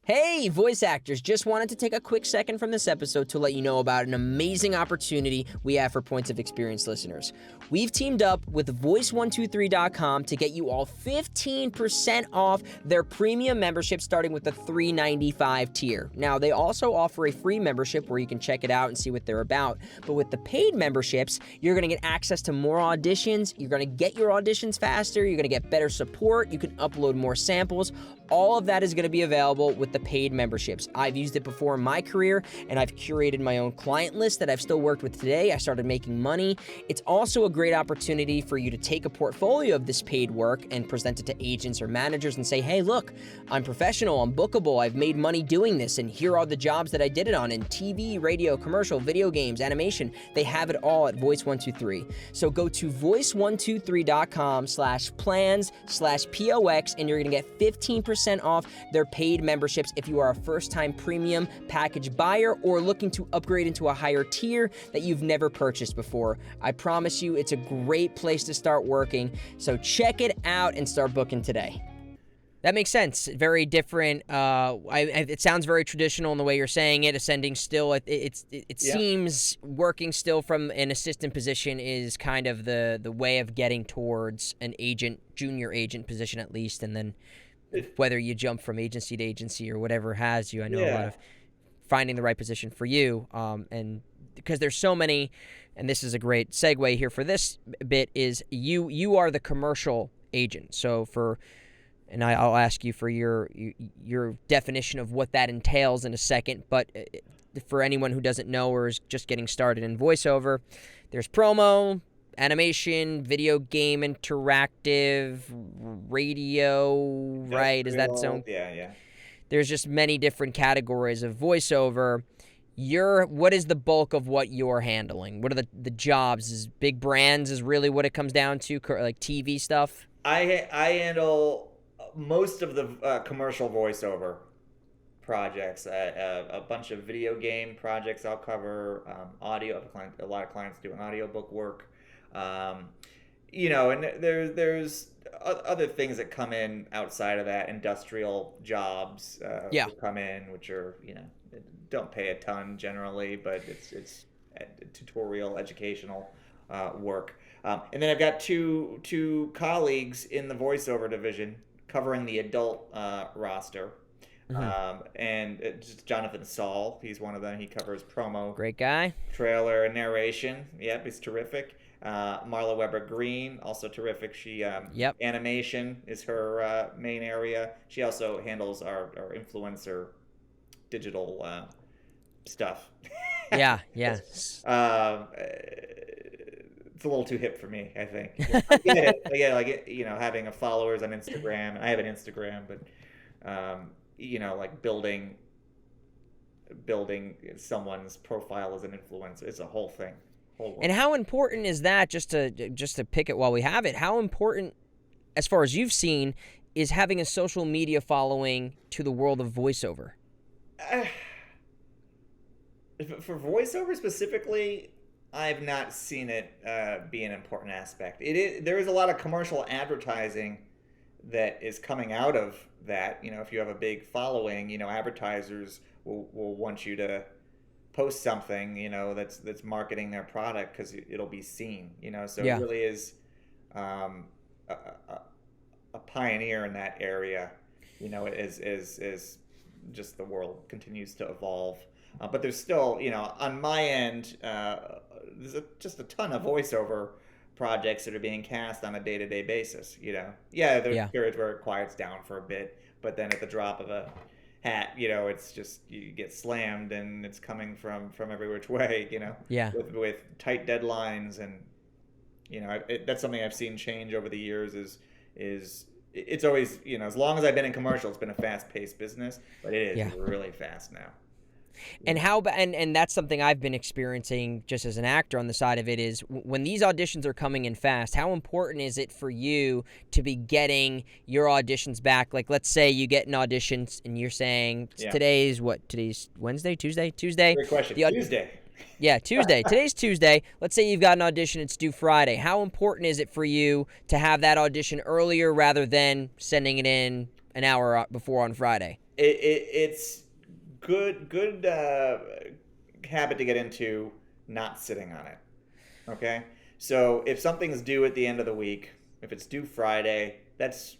Hey, voice actors, just wanted to take a quick second from this episode to let you know about an amazing opportunity we have for Points of Experience listeners. We've teamed up with voice123.com to get you all 15% off their premium membership, starting with the $3.95 tier. Now, they also offer a free membership where you can check it out and see what they're about. But with the paid memberships, you're going to get access to more auditions, you're going to get your auditions faster, you're going to get better support, you can upload more samples. All of that is going to be available with the paid memberships. I've used it before in my career, and I've curated my own client list that I've still worked with today. I started making money. It's also a great opportunity for you to take a portfolio of this paid work and present it to agents or managers and say, hey, look, I'm professional, I'm bookable, I've made money doing this, and here are the jobs that I did it on in TV, radio, commercial, video games, animation. They have it all at Voice123. So go to voice123.com/plans/POX, and you're going to get 15% off their paid membership memberships if you are a first-time premium package buyer or looking to upgrade into a higher tier that you've never purchased before. I promise you, it's a great place to start working, so check it out and start booking today. That makes sense. Very different. It sounds very traditional in the way you're saying it. Ascending still, it seems working still from an assistant position is kind of the way of getting towards an agent, junior agent position at least, and then whether you jump from agency to agency or whatever has you. I know a lot of finding the right position for you, and because there's so many, and this is a great segue here for this bit, is you are the commercial agent. So and I'll ask you for your definition of what that entails in a second, but for anyone who doesn't know or is just getting started in voiceover, there's promo, animation, video game, interactive, radio, right? Is that so? Yeah. There's just many different categories of voiceover. What is the bulk of what you're handling? What are the jobs? Is big brands is really what it comes down to, like TV stuff? I handle most of the commercial voiceover projects, a bunch of video game projects I'll cover, audio. A lot of clients doing audiobook work, and there's other things that come in outside of that. Industrial jobs will come in, which are don't pay a ton generally, but it's tutorial, educational work. And then I've got two colleagues in the voiceover division covering the adult roster. And just Jonathan Saul, he's one of them. He covers promo, great guy, trailer, and narration. Yep, he's terrific. Marla Weber Green, also terrific. She animation is her main area. She also handles our influencer digital stuff. Yeah. It's a little too hip for me, I think. I get it, having a followers on Instagram. I have an Instagram, but like building someone's profile as an influencer, it's a whole thing. And how important is that? Just to pick it while we have it. How important, as far as you've seen, is having a social media following to the world of voiceover? For voiceover specifically, I've not seen it be an important aspect. There is a lot of commercial advertising that is coming out of that. If you have a big following, advertisers will want you to post something, that's marketing their product because it'll be seen. So it really is a pioneer in that area. As just the world continues to evolve. But there's still, on my end, there's just a ton of voiceover projects that are being cast on a day-to-day basis. There's periods where it quiets down for a bit, but then at the drop of a hat, it's just you get slammed and it's coming from every which way. With tight deadlines and that's something I've seen change over the years. Is it's always as long as I've been in commercial, it's been a fast-paced business, but it is really fast now. And and that's something I've been experiencing just as an actor on the side of it is when these auditions are coming in fast, how important is it for you to be getting your auditions back? Like, let's say you get an audition and you're saying today's Wednesday, Tuesday? Great question. Tuesday. Yeah, Tuesday. Today's Tuesday. Let's say you've got an audition, it's due Friday. How important is it for you to have that audition earlier rather than sending it in an hour before on Friday? It's good habit to get into, not sitting on it. Okay? So if something's due at the end of the week, if it's due Friday, that's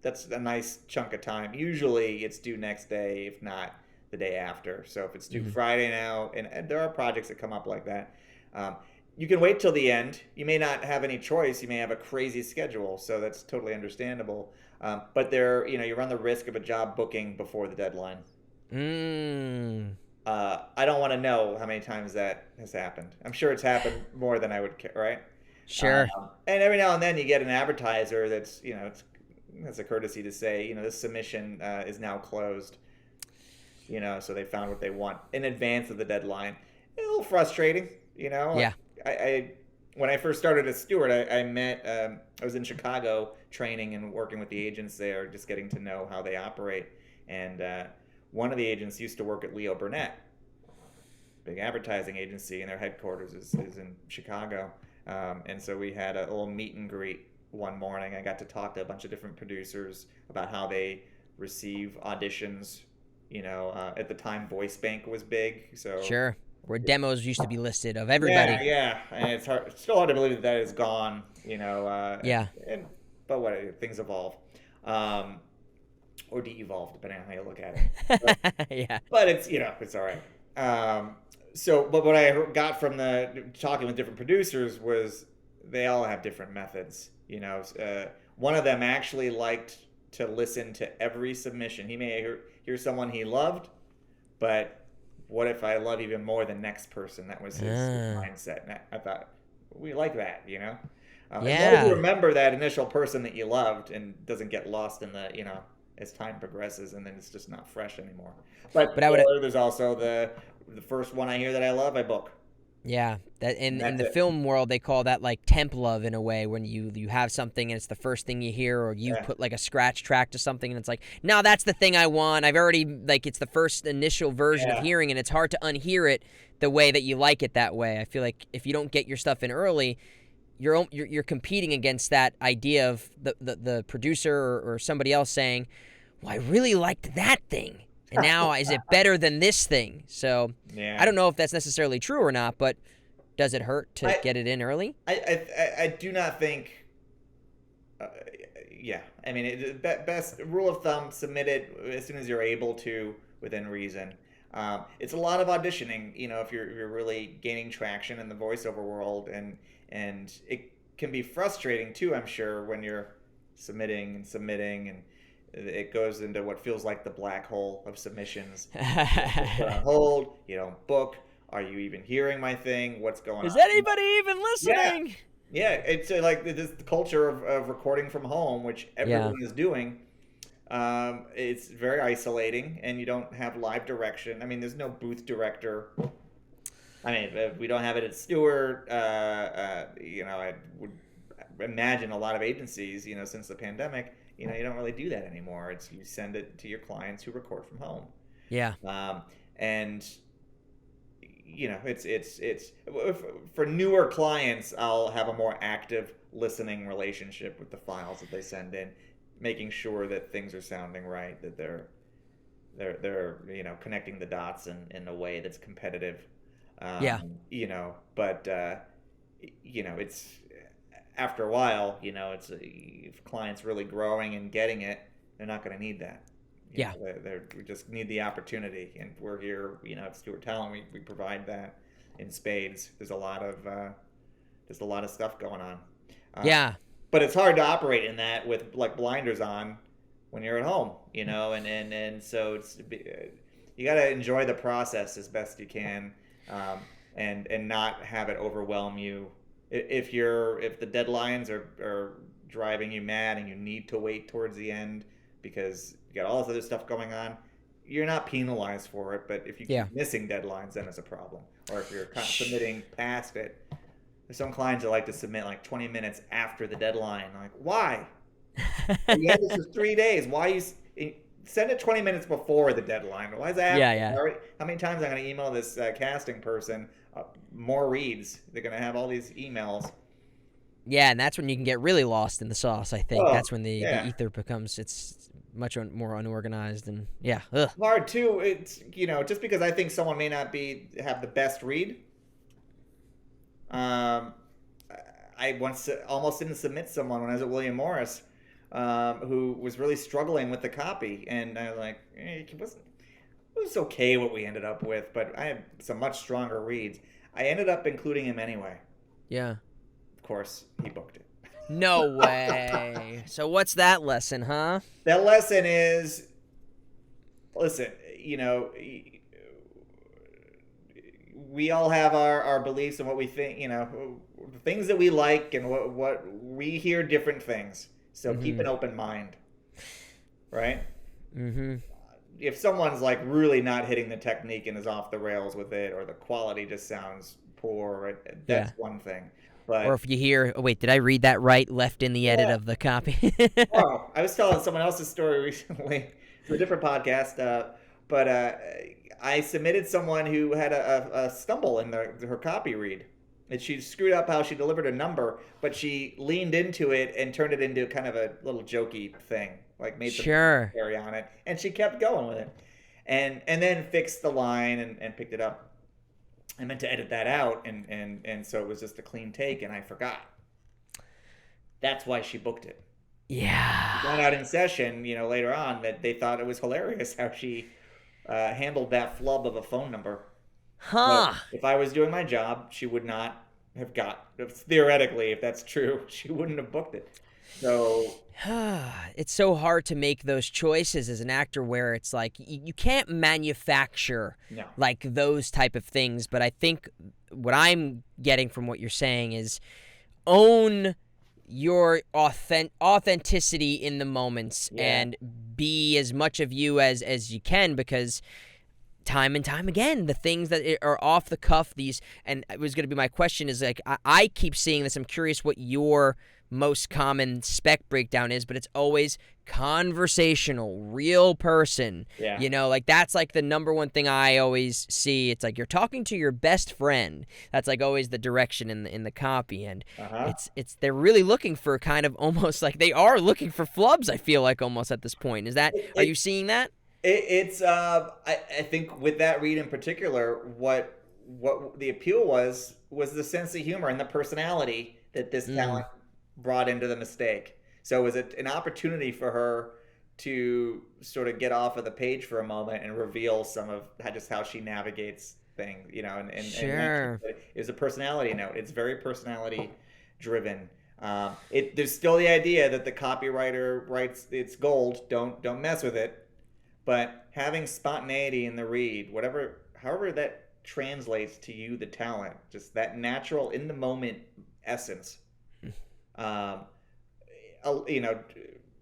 a nice chunk of time. Usually it's due next day, if not the day after. So if it's due Friday now, and there are projects that come up like that, you can wait till the end. You may not have any choice. You may have a crazy schedule, so that's totally understandable. But you run the risk of a job booking before the deadline. I don't want to know how many times that has happened. I'm sure it's happened more than I would care, right? Sure. And every now and then you get an advertiser that's, it's a courtesy to say, this submission is now closed. So they found what they want in advance of the deadline. A little frustrating, Yeah. I when I first started as Stewart, I was in Chicago training and working with the agents there, just getting to know how they operate. And one of the agents used to work at Leo Burnett, big advertising agency, and their headquarters is in Chicago. And so we had a little meet and greet one morning. I got to talk to a bunch of different producers about how they receive auditions. At the time, Voice Bank was big. So Sure. Where demos used to be listed of everybody. Yeah. And it's still hard to believe that is gone, Yeah. But things evolve. Or de-evolve, depending on how you look at it. Yeah. But it's, it's all right. But what I got from the talking with different producers was they all have different methods. One of them actually liked to listen to every submission. He may hear someone he loved, but what if I love even more the next person? That was his mindset. And I thought, we like that, As long as you remember that initial person that you loved and doesn't get lost in the, as time progresses, and then it's just not fresh anymore. But there's also the first one I hear that I love, I book. Yeah, that in the film world they call that like temp love in a way, when you have something and it's the first thing you hear, or you put like a scratch track to something and it's like, no, that's the thing I want. I've already it's the first initial version of hearing, and it's hard to unhear it the way that you like it that way. I feel like if you don't get your stuff in early, you're competing against that idea of the producer or somebody else saying, well, I really liked that thing. And now, is it better than this thing? So I don't know if that's necessarily true or not, but does it hurt to get it in early? I do not think. I mean, best rule of thumb: submit it as soon as you're able to, within reason. It's a lot of auditioning, if you're really gaining traction in the voiceover world, and it can be frustrating too, I'm sure, when you're submitting and it goes into what feels like the black hole of submissions. You put on hold, you don't book. Are you even hearing my thing? What's going on? Is anybody even listening? Yeah, it's like this culture of recording from home, which everyone is doing. It's very isolating, and you don't have live direction. I mean, there's no booth director. I mean, we don't have it at Stewart. I would imagine a lot of agencies, since the pandemic, you don't really do that anymore. It's you send it to your clients who record from home. Yeah. It's for newer clients, I'll have a more active listening relationship with the files that they send in, making sure that things are sounding right, that they're connecting the dots in a way that's competitive. It's after a while, if clients really growing and getting it, they're not going to need that. We just need the opportunity, and we're here, at Stewart Talent, we provide that in spades. There's a lot of stuff going on. But it's hard to operate in that with like blinders on when you're at home, and so it's you got to enjoy the process as best you can, and not have it overwhelm you. If the deadlines are driving you mad and you need to wait towards the end because you got all this other stuff going on, you're not penalized for it. But if you keep missing deadlines, then it's a problem. Or if you're kind of submitting past it, there's some clients that like to submit like 20 minutes after the deadline. I'm like, why? You had this for 3 days. Why you send it 20 minutes before the deadline? Why is that? How many times am I going to email this casting person more reads? They're going to have all these emails. Yeah, and that's when you can get really lost in the sauce, I think. That's when the ether becomes, it's much more unorganized, and hard too. It's, just because I think someone may not have the best read. I once almost didn't submit someone when I was at William Morris, who was really struggling with the copy, and I was like, it was okay what we ended up with, but I had some much stronger reads. I ended up including him anyway. Yeah. Of course, he booked it. No way. So what's that lesson, huh? That lesson is, listen, we all have our beliefs and what we think, the things that we like and what we hear different things. So keep an open mind, right? Mm-hmm. If someone's like really not hitting the technique and is off the rails with it, or the quality just sounds poor, that's one thing. But, or if you hear, oh wait, did I read that right? Left in the edit of the copy. I was telling someone else's story recently. It's a different podcast, but I submitted someone who had a stumble in her copy read. And she screwed up how she delivered a number, but she leaned into it and turned it into kind of a little jokey thing, like made some Sure. commentary on it, and she kept going with it, and then fixed the line and picked it up. I meant to edit that out, and so it was just a clean take, and I forgot. That's why she booked it. Yeah. Found out in session, later on that they thought it was hilarious how she handled that flub of a phone number. Huh. But if I was doing my job, she would not have theoretically, if that's true, she wouldn't have booked it. So it's so hard to make those choices as an actor where it's like you can't manufacture like those type of things. But I think what I'm getting from what you're saying is own your authenticity in the moments and be as much of you as you can, because time and time again, the things that are off the cuff, and it was going to be my question is like, I keep seeing this. I'm curious what your most common spec breakdown is, but it's always conversational, real person. Yeah. Like that's like the number one thing I always see. It's like you're talking to your best friend. That's like always the direction in the copy, and it's they're really looking for kind of almost like they are looking for flubs. I feel like almost at this point. Are you seeing that? I think with that read in particular, what the appeal was the sense of humor and the personality that this talent brought into the mistake. So it was an opportunity for her to sort of get off of the page for a moment and reveal some of how she navigates things, and Sure. it was a personality note. It's very personality driven. There's still the idea that the copywriter writes it's gold, don't mess with it. But having spontaneity in the read, however that translates to you, the talent, just that natural in the moment essence,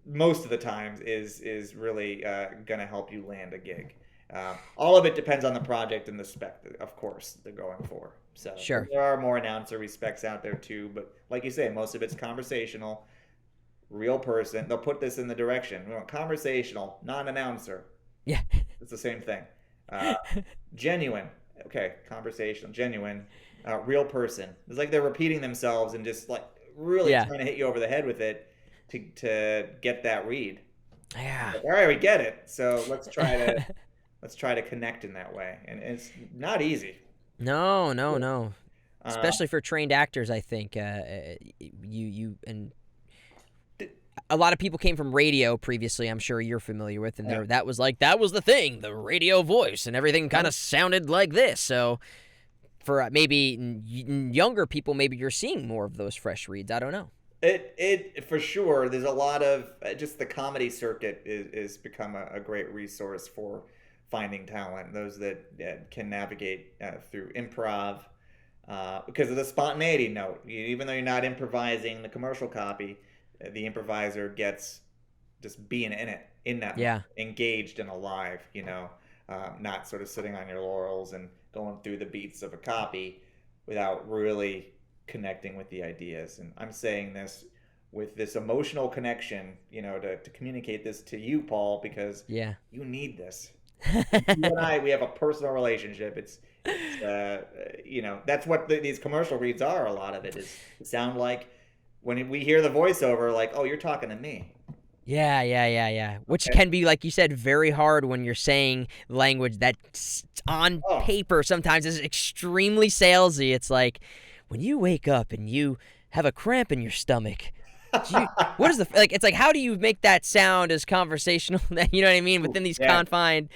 most of the times is really going to help you land a gig. All of it depends on the project and the spec, of course, they're going for. So Sure. There are more announcer specs out there too, but like you say, most of it's conversational, real person. They'll put this in the direction. We want conversational, non-announcer. Yeah. It's the same thing. Genuine. Okay, conversational, genuine, real person. It's like they're repeating themselves and just like really trying to hit you over the head with it to get that read. Yeah. Like, all right, we get it. So let's try to connect in that way, and it's not easy. No. Especially for trained actors, I think you and a lot of people came from radio previously. I'm sure you're familiar with, and that was the thing, the radio voice, and everything kind of sounded like this. So for maybe younger people, maybe you're seeing more of those fresh reads. I don't know. It for sure. There's a lot of just the comedy circuit is become a great resource for finding talent. Those that can navigate through improv because of the spontaneity note. Even though you're not improvising the commercial copy, the improviser gets just being in that engaged and alive. Not sort of sitting on your laurels and going through the beats of a copy without really connecting with the ideas. And I'm saying this with this emotional connection, to communicate this to you, Paul, because you need this. You and I, we have a personal relationship. It's that's what these commercial reads are. A lot of it is sound like when we hear the voiceover, like, oh, you're talking to me. Yeah. Which can be, like you said, very hard when you're saying language that on paper sometimes is extremely salesy. It's like when you wake up and you have a cramp in your stomach. What is it's like, how do you make that sound as conversational? You know what I mean? Within these confined,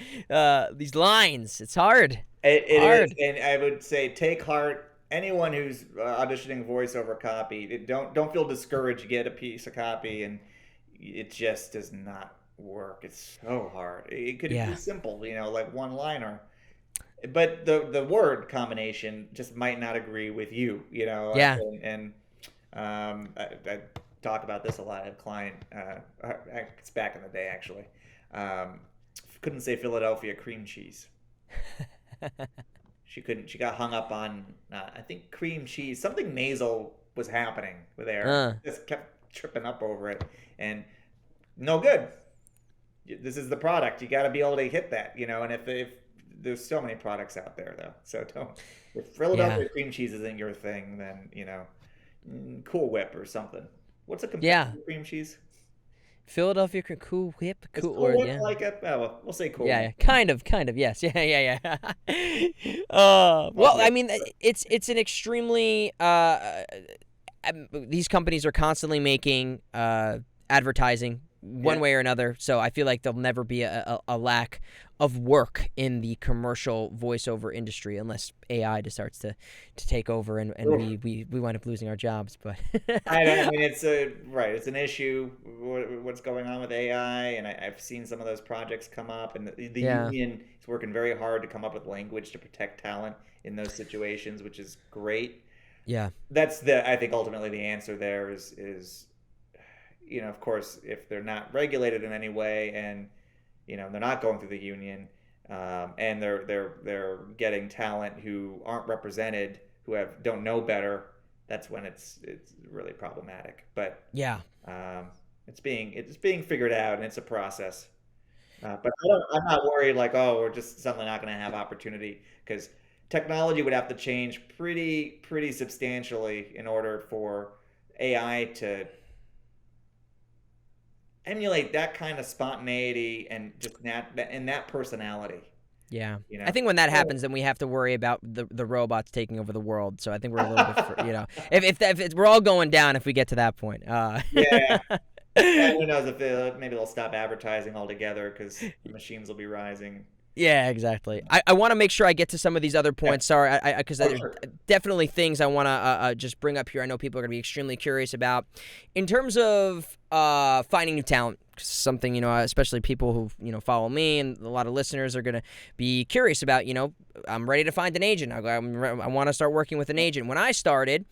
these lines, it's hard. It is, and I would say take heart. Anyone who's auditioning voiceover copy, don't feel discouraged. You get a piece of copy and it just does not work. It's so hard. It could be simple, like one liner, but the word combination just might not agree with you, And I talk about this a lot. I have a client, it's back in the day actually, couldn't say Philadelphia cream cheese. She got hung up on, I think cream cheese, something nasal was happening with air. Just kept tripping up over it and no good. this is the product. You got to be able to hit that, and if there's so many products out there though, so don't. If Yeah. Philadelphia cream cheese isn't your thing, then Cool Whip or something. What's a Yeah. competitive cream cheese? Philadelphia Cool Whip, Is cool Cool or Whip yeah. like it? Oh, well, we'll say Cool Yeah, Whip. yeah, kind of, yes, yeah. Oh, Well, yeah. I mean, it's an extremely these companies are constantly making advertising one Yeah. way or another, so I feel like there'll never be a lack of work in the commercial voiceover industry unless AI just starts to take over and Oof. we wind up losing our jobs. But I mean, right. It's an issue. What's going on with AI, and I've seen some of those projects come up, and the yeah, union is working very hard to come up with language to protect talent in those situations, which is great. yeah, That's I think ultimately the answer there is of course, if they're not regulated in any way, and they're not going through the union, and they're getting talent who aren't represented, who don't know better, that's when it's really problematic. But yeah. um, it's being figured out, and it's a process. But I'm not worried like, oh, we're just suddenly not going to have opportunity, because technology would have to change pretty substantially in order for AI to emulate that kind of spontaneity and just that personality. Yeah. You I know. think when that happens, then we have to worry about the robots taking over the world. So I think we're a little bit, if we're all going down if we get to that point. Yeah. And who knows if maybe they'll stop advertising altogether because the machines will be rising. Yeah, exactly. I want to make sure I get to some of these other Yeah. points. Sorry, because Oh, there's sure. definitely things I want to just bring up here. I know people are going to be extremely curious about. In terms of finding new talent, something, especially people who, follow me and a lot of listeners are going to be curious about, I'm ready to find an agent. I want to start working with an agent. When I started,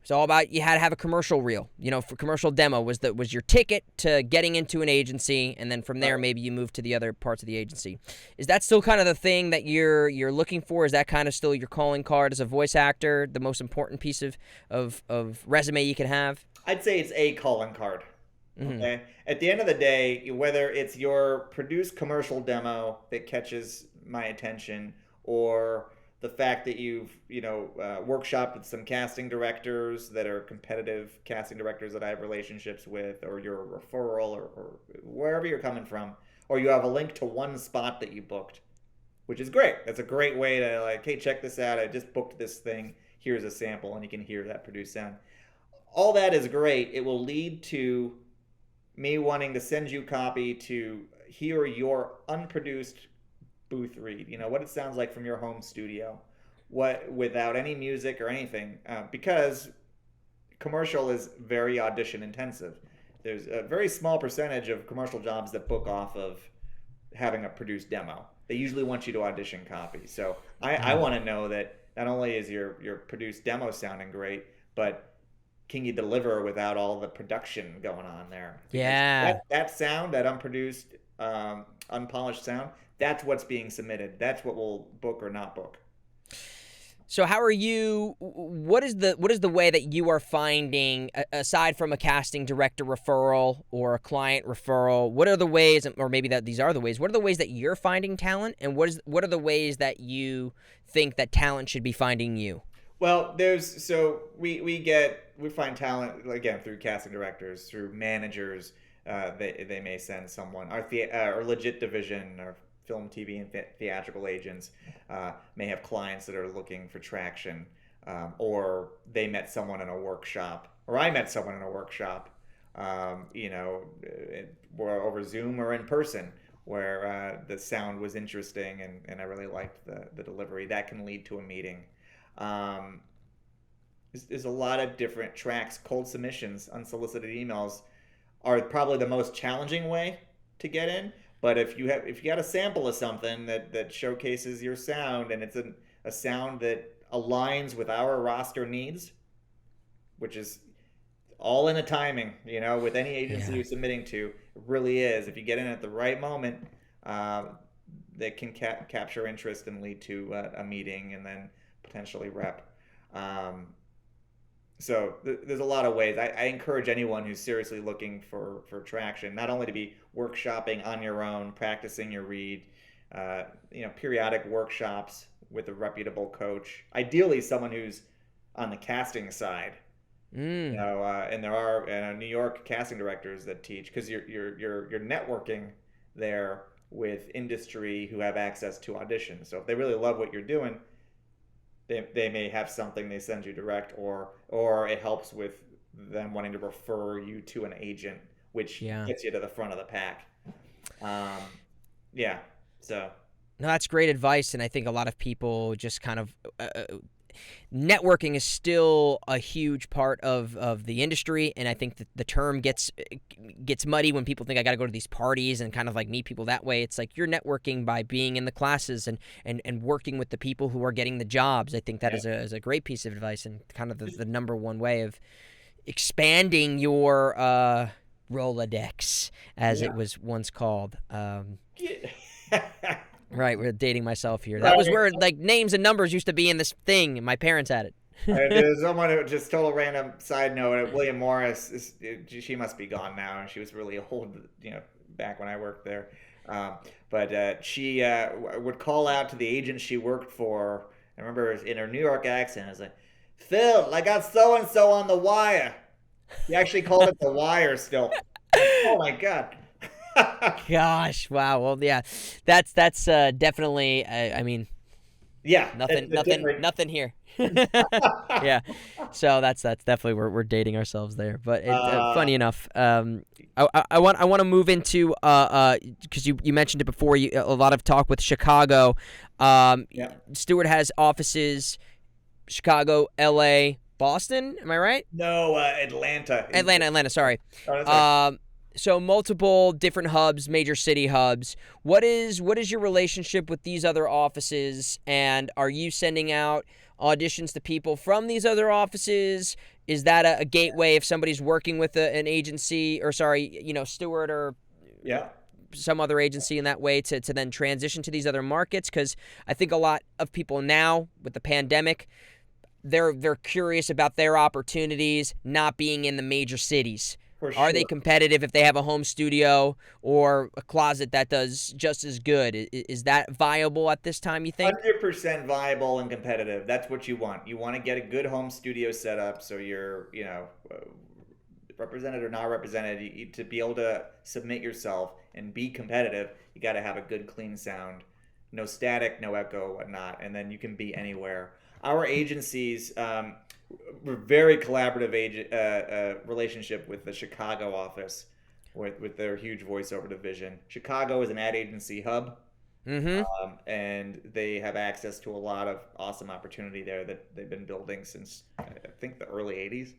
it's all about you had to have a commercial reel. For commercial demo was your ticket to getting into an agency, and then from there Right. maybe you move to the other parts of the agency. Is that still kind of the thing that you're looking for? Is that kind of still your calling card as a voice actor, the most important piece of resume you can have? I'd say it's a calling card. Hmm. Okay. At the end of the day, whether it's your produced commercial demo that catches my attention, or the fact that you've workshopped with some casting directors that are competitive casting directors that I have relationships with, or you're a referral, or wherever you're coming from, or you have a link to one spot that you booked, which is great. That's a great way to like, hey, check this out. I just booked this thing. Here's a sample, and you can hear that produced sound. All that is great. It will lead to me wanting to send you copy to hear your unproduced booth read. What it sounds like from your home studio, what without any music or anything, because commercial is very audition intensive. There's a very small percentage of commercial jobs that book off of having a produced demo. They usually want you to audition copy. So I want to know that not only is your produced demo sounding great, but can you deliver without all the production going on there? Because Yeah. that sound, that unproduced, unpolished sound, that's what's being submitted. That's what we'll book or not book. So how are you? What is the way that you are finding, aside from a casting director referral or a client referral? What are the ways, or maybe that these are the ways? What are the ways that you're finding talent, and what are the ways that you think that talent should be finding you? Well, we find talent again through casting directors, through managers. They may send someone. Our legit division, our film, TV, and theatrical agents may have clients that are looking for traction, or they met someone in a workshop, or I met someone in a workshop, or over Zoom or in person, where the sound was interesting, and I really liked the delivery. That can lead to a meeting. Um, there's a lot of different tracks. Cold submissions, unsolicited emails are probably the most challenging way to get in. But if you got a sample of something that showcases your sound, and it's a sound that aligns with our roster needs, which is all in the timing, with any agency Yeah. you're submitting to, it really is. If you get in at the right moment, that can capture interest and lead to a meeting, and then potentially rep. Um, So there's a lot of ways. I encourage anyone who's seriously looking for traction, not only to be workshopping on your own, practicing your read, periodic workshops with a reputable coach. Ideally, someone who's on the casting side. And there are New York casting directors that teach, because you're networking there with industry who have access to auditions. So if they really love what you're doing, they may have something they send you direct, or it helps with them wanting to refer you to an agent, which gets you to the front of the pack. Yeah. So. No, that's great advice, and I think a lot of people just kind of networking is still a huge part of the industry, and I think that the term gets muddy when people think I got to go to these parties and kind of like meet people that way. It's like you're networking by being in the classes and working with the people who are getting the jobs. I think that is a great piece of advice, and kind of the number one way of expanding your Rolodex, as it was once called. Right, we're dating myself here. That was where like names and numbers used to be in this thing, and my parents had it. There's someone who just total random side note. William Morris, she must be gone now, and she was really old, back when I worked there. But she would call out to the agent she worked for. I remember in her New York accent, I was like, "Phil, I got so and so on the wire." He actually called it the wire still. Oh my God. Gosh, wow. Well, yeah, that's definitely. I mean, nothing here. Yeah, so that's definitely we're dating ourselves there. But funny enough, I want to move into because you mentioned it before. A lot of talk with Chicago. Stewart has offices, Chicago, L.A., Boston. Am I right? No, Atlanta. Atlanta. Sorry. Oh, so multiple different hubs, major city hubs. What is your relationship with these other offices, and are you sending out auditions to people from these other offices? Is that a gateway if somebody's working with an agency, or Stewart or some other agency in that way to then transition to these other markets? Because I think a lot of people now with the pandemic, they're curious about their opportunities not being in the major cities. Are they competitive if they have a home studio or a closet that does just as good? Is that viable at this time, you think? 100% viable and competitive. That's what you want. You want to get a good home studio set up so you're, represented or not represented. To be able to submit yourself and be competitive, you got to have a good, clean sound. No static, no echo, whatnot. And then you can be anywhere. Our agencies... we're very collaborative relationship with the Chicago office with their huge voiceover division. Chicago is an ad agency hub, and they have access to a lot of awesome opportunity there that they've been building since I think the early 80s.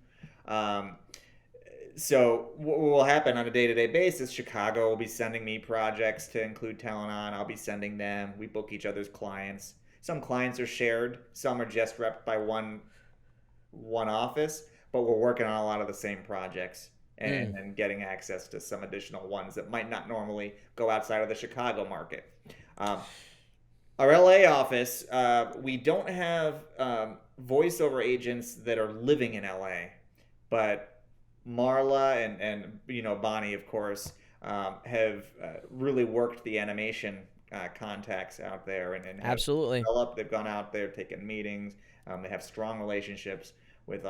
So what will happen on a day-to-day basis, Chicago will be sending me projects to include talent on. I'll be sending them. We book each other's clients. Some clients are shared. Some are just repped by one office, but we're working on a lot of the same projects and getting access to some additional ones that might not normally go outside of the Chicago market. Our LA office, we don't have voiceover agents that are living in LA, but Marla and Bonnie, of course, have really worked the animation contacts out there and absolutely developed. They've gone out there, taken meetings. They have strong relationships with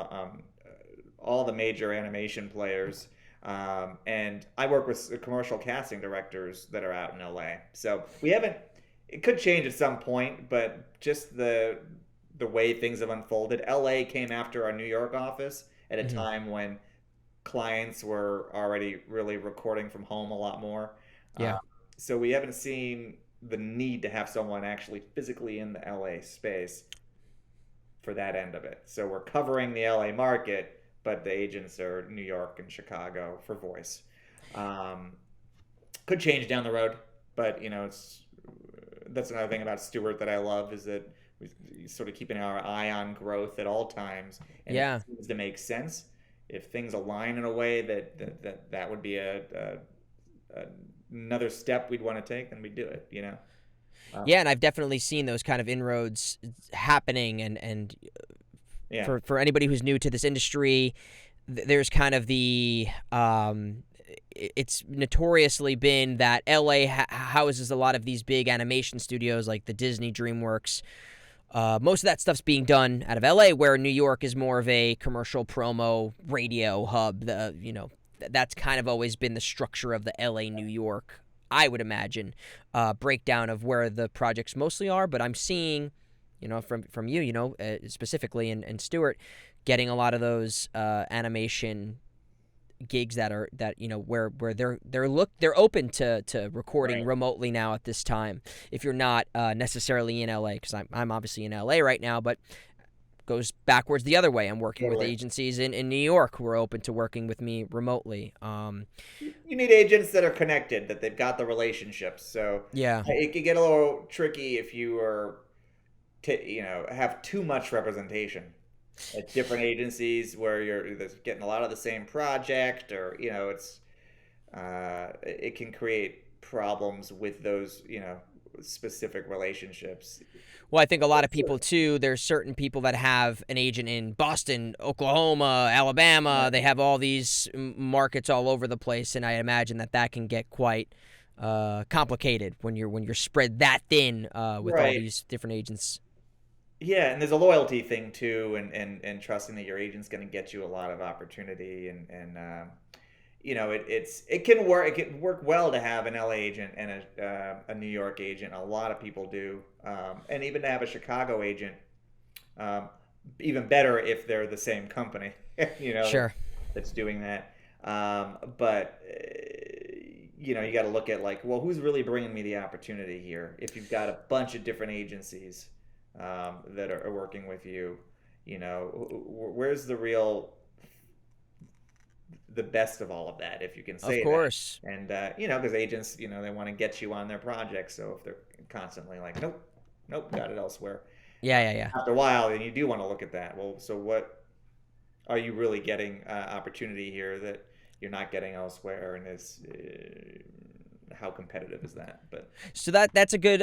all the major animation players. And I work with commercial casting directors that are out in LA. So it could change at some point, but just the way things have unfolded. LA came after our New York office at a time when clients were already really recording from home a lot more. So we haven't seen the need to have someone actually physically in the LA space for that end of it. So we're covering the LA market, but the agents are New York and Chicago for voice. Could change down the road, but that's another thing about Stewart that I love, is that we sort of keeping our eye on growth at all times, and it seems to make sense. If things align in a way that would be another step we'd want to take, then we do it. Yeah, and I've definitely seen those kind of inroads happening, and Yeah. For anybody who's new to this industry, there's kind of the it's notoriously been that LA houses a lot of these big animation studios like the Disney, DreamWorks. Most of that stuff's being done out of LA, where New York is more of a commercial promo radio hub. That's kind of always been the structure of the LA New York, I would imagine, breakdown of where the projects mostly are. But I'm seeing, from you, specifically, and Stewart, getting a lot of those animation gigs where they're open to recording Right. remotely now at this time, if you're not necessarily in LA, because I'm obviously in LA right now, but goes backwards the other way. I'm working with Totally. agencies in New York who are open to working with me remotely. You need agents that are connected, that they've got the relationships. So Yeah, it could get a little tricky if you are, have too much representation at different agencies where you're getting a lot of the same project, or it can create problems with those specific relationships. well, I think a lot of people too, there's certain people that have an agent in Boston, Oklahoma, Alabama. They have all these markets all over the place, and I imagine that can get quite complicated when you're spread that thin with all Right. these different agents. Yeah, and there's a loyalty thing too, and trusting that your agent's going to get you a lot of opportunity, it can work well to have an LA agent and a New York agent. A lot of people do, and even to have a Chicago agent, um, even better if they're the same company, Sure. that's doing that. But you got to look at, like, well, who's really bringing me the opportunity here? If you've got a bunch of different agencies that are working with you, where's the best of all of that, if you can Of say that. course. And because agents, they want to get you on their projects. So if they're constantly like, nope, nope, got it elsewhere, Yeah. after a while, then you do want to look at that. Well, so what are you really getting opportunity here that you're not getting elsewhere, and is how competitive is that? But So that's a good.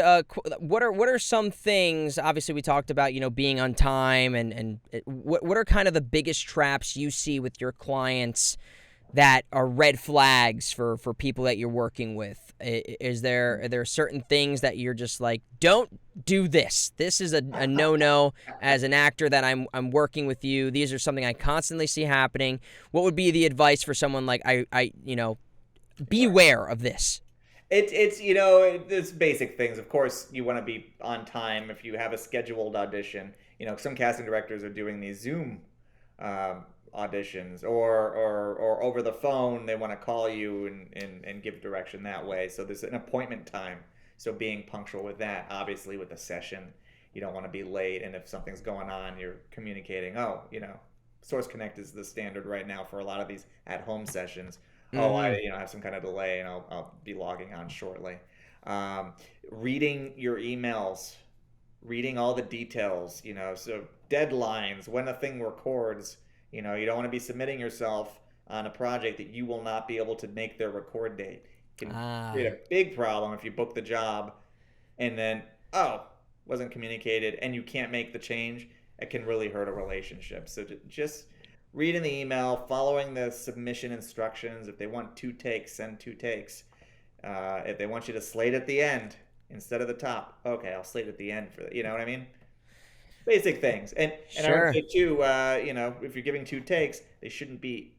What are some things? Obviously, we talked about being on time, and what are kind of the biggest traps you see with your clients that are red flags for people that you're working with? Are there certain things that you're just like, don't do this? This is a no as an actor that I'm working with you. These are something I constantly see happening. What would be the advice for someone like beware of this? It's basic things. Of course, you want to be on time if you have a scheduled audition. Some casting directors are doing these Zoom auditions, or over the phone. They want to call you and give direction that way. So there's an appointment time. So being punctual with that, obviously with the session, you don't want to be late. And if something's going on, you're communicating. Oh, Source Connect is the standard right now for a lot of these at-home sessions. Oh, I Mm-hmm. have some kind of delay, and I'll be logging on shortly. Um, Reading your emails, reading all the details. So deadlines, when a thing records. You don't want to be submitting yourself on a project that you will not be able to make their record date. It can create Ah, a big problem if you book the job and then, oh, wasn't communicated, and you can't make the change. It can really hurt a relationship. So just reading the email, following the submission instructions. If they want 2 takes, send 2 takes. If they want you to slate at the end instead of the top, okay, I'll slate at the end for that. You know what I mean? Basic things. And I would sure. say too, if you're giving 2 takes, they shouldn't be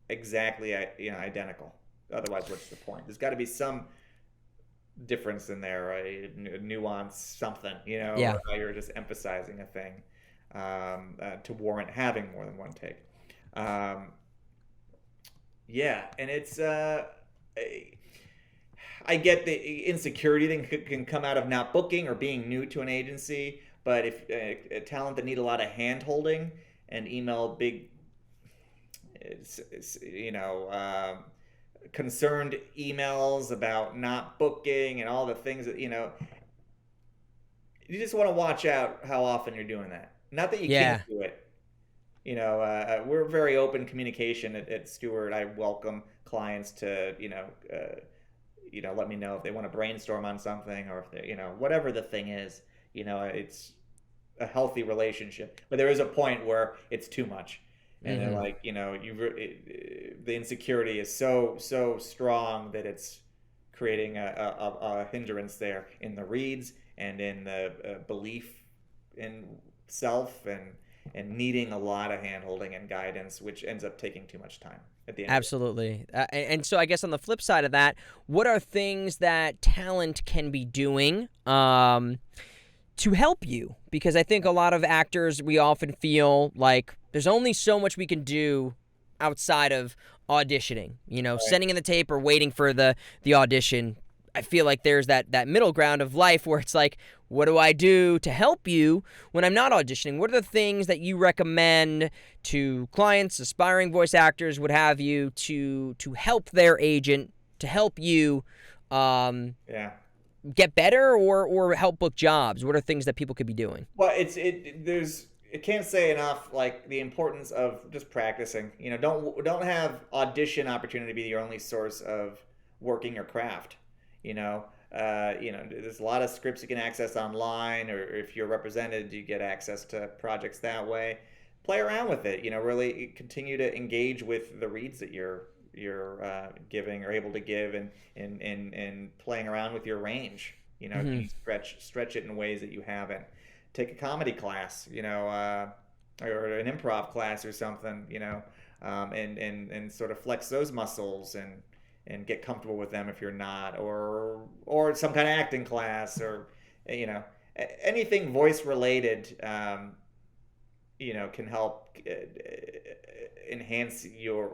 exactly identical. Otherwise, what's the point? There's got to be some difference in there, right? Nuance, something, Yeah. or how you're just emphasizing a thing to warrant having more than 1 take. Um, yeah, and it's I get the insecurity thing can come out of not booking or being new to an agency, but if a talent that need a lot of hand holding and email big, you know, concerned emails about not booking and all the things that you just want to watch out how often you're doing that. Not that you can't Yeah. do it. We're very open communication at Stewart. I welcome clients to let me know if they want to brainstorm on something, or if they whatever the thing is. It's a healthy relationship. But there is a point where it's too much, and then like the insecurity is so strong that it's creating a hindrance there in the reads and in the belief in self and needing a lot of hand-holding and guidance, which ends up taking too much time at the end. Absolutely. And so I guess on the flip side of that, what are things that talent can be doing to help you? Because I think a lot of actors, we often feel like there's only so much we can do outside of auditioning, sending in the tape or waiting for the audition. I feel like there's that middle ground of life where it's like, what do I do to help you when I'm not auditioning? What are the things that you recommend to clients, aspiring voice actors, what have you, to help their agent, to help you get better or help book jobs? What are things that people could be doing? Well, it can't say enough, like the importance of just practicing. Don't have audition opportunity be your only source of working your craft. There's a lot of scripts you can access online, or if you're represented, you get access to projects that way. Play around with it. Really continue to engage with the reads that you're giving or able to give, and playing around with your range. Stretch it in ways that you haven't. Take a comedy class, or an improv class or something, and sort of flex those muscles and get comfortable with them if you're not, or some kind of acting class, or anything voice related, can help enhance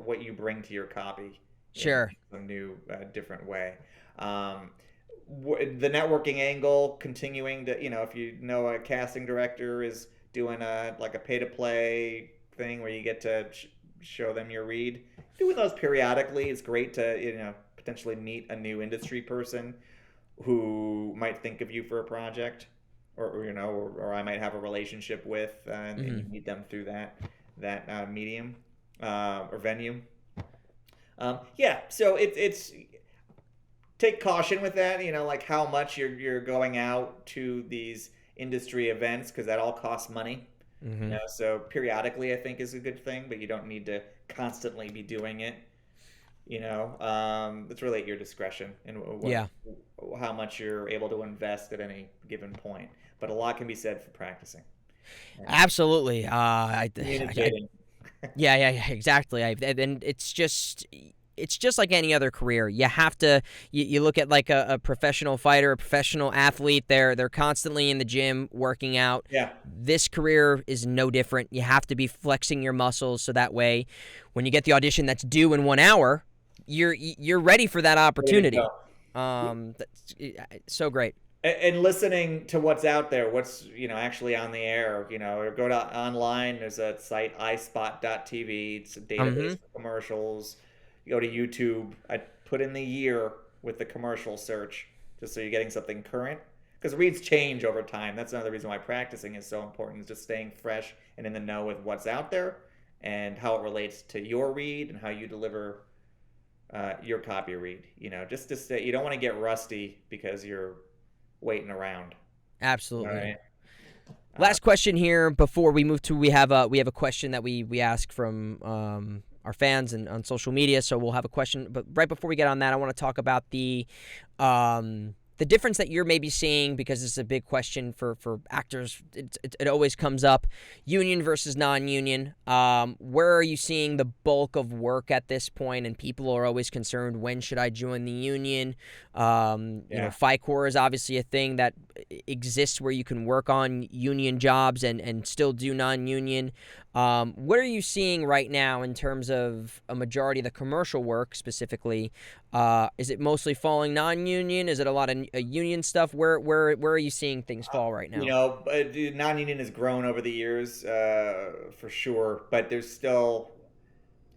what you bring to your copy. Sure. In a new, different way. The networking angle, continuing to, if you know a casting director is doing a pay to play thing where you get to show them your read, doing those periodically is great to potentially meet a new industry person who might think of you for a project, or I might have a relationship with, and you meet them through that medium or venue. So it's take caution with that, like how much you're going out to these industry events, because that all costs money. So periodically I think is a good thing, but you don't need to constantly be doing it. It's really at your discretion and how much you're able to invest at any given point. But a lot can be said for practicing. Absolutely. Communicating. Yeah, exactly. And it's just like any other career. You have to, you look at like a professional fighter, a professional athlete, they're constantly in the gym working out. Yeah. This career is no different. You have to be flexing your muscles so that way when you get the audition that's due in 1 hour, you're ready for that opportunity. That's so great. And listening to what's out there, what's actually on the air, or go to online. There's a site, ispot.tv. It's a database for commercials. You go to YouTube. I put in the year with the commercial search, just so you're getting something current. Because reads change over time. That's another reason why practicing is so important, is just staying fresh and in the know with what's out there and how it relates to your read and how you deliver your copy read. Just to say, you don't want to get rusty because you're waiting around. Absolutely. All right. Last question here before we move to, we have a question that we ask from our fans and on social media, so we'll have a question. But right before we get on that, I want to talk about the difference that you're maybe seeing, because this is a big question for actors. It always comes up, union versus non-union. Where are you seeing the bulk of work at this point? And people are always concerned, when should I join the union? FICOR is obviously a thing that exists where you can work on union jobs and still do non-union. What are you seeing right now in terms of a majority of the commercial work specifically? Is it mostly falling non-union? Is it a lot of union stuff? Where are you seeing things fall right now? Non-union has grown over the years, for sure, but there's still,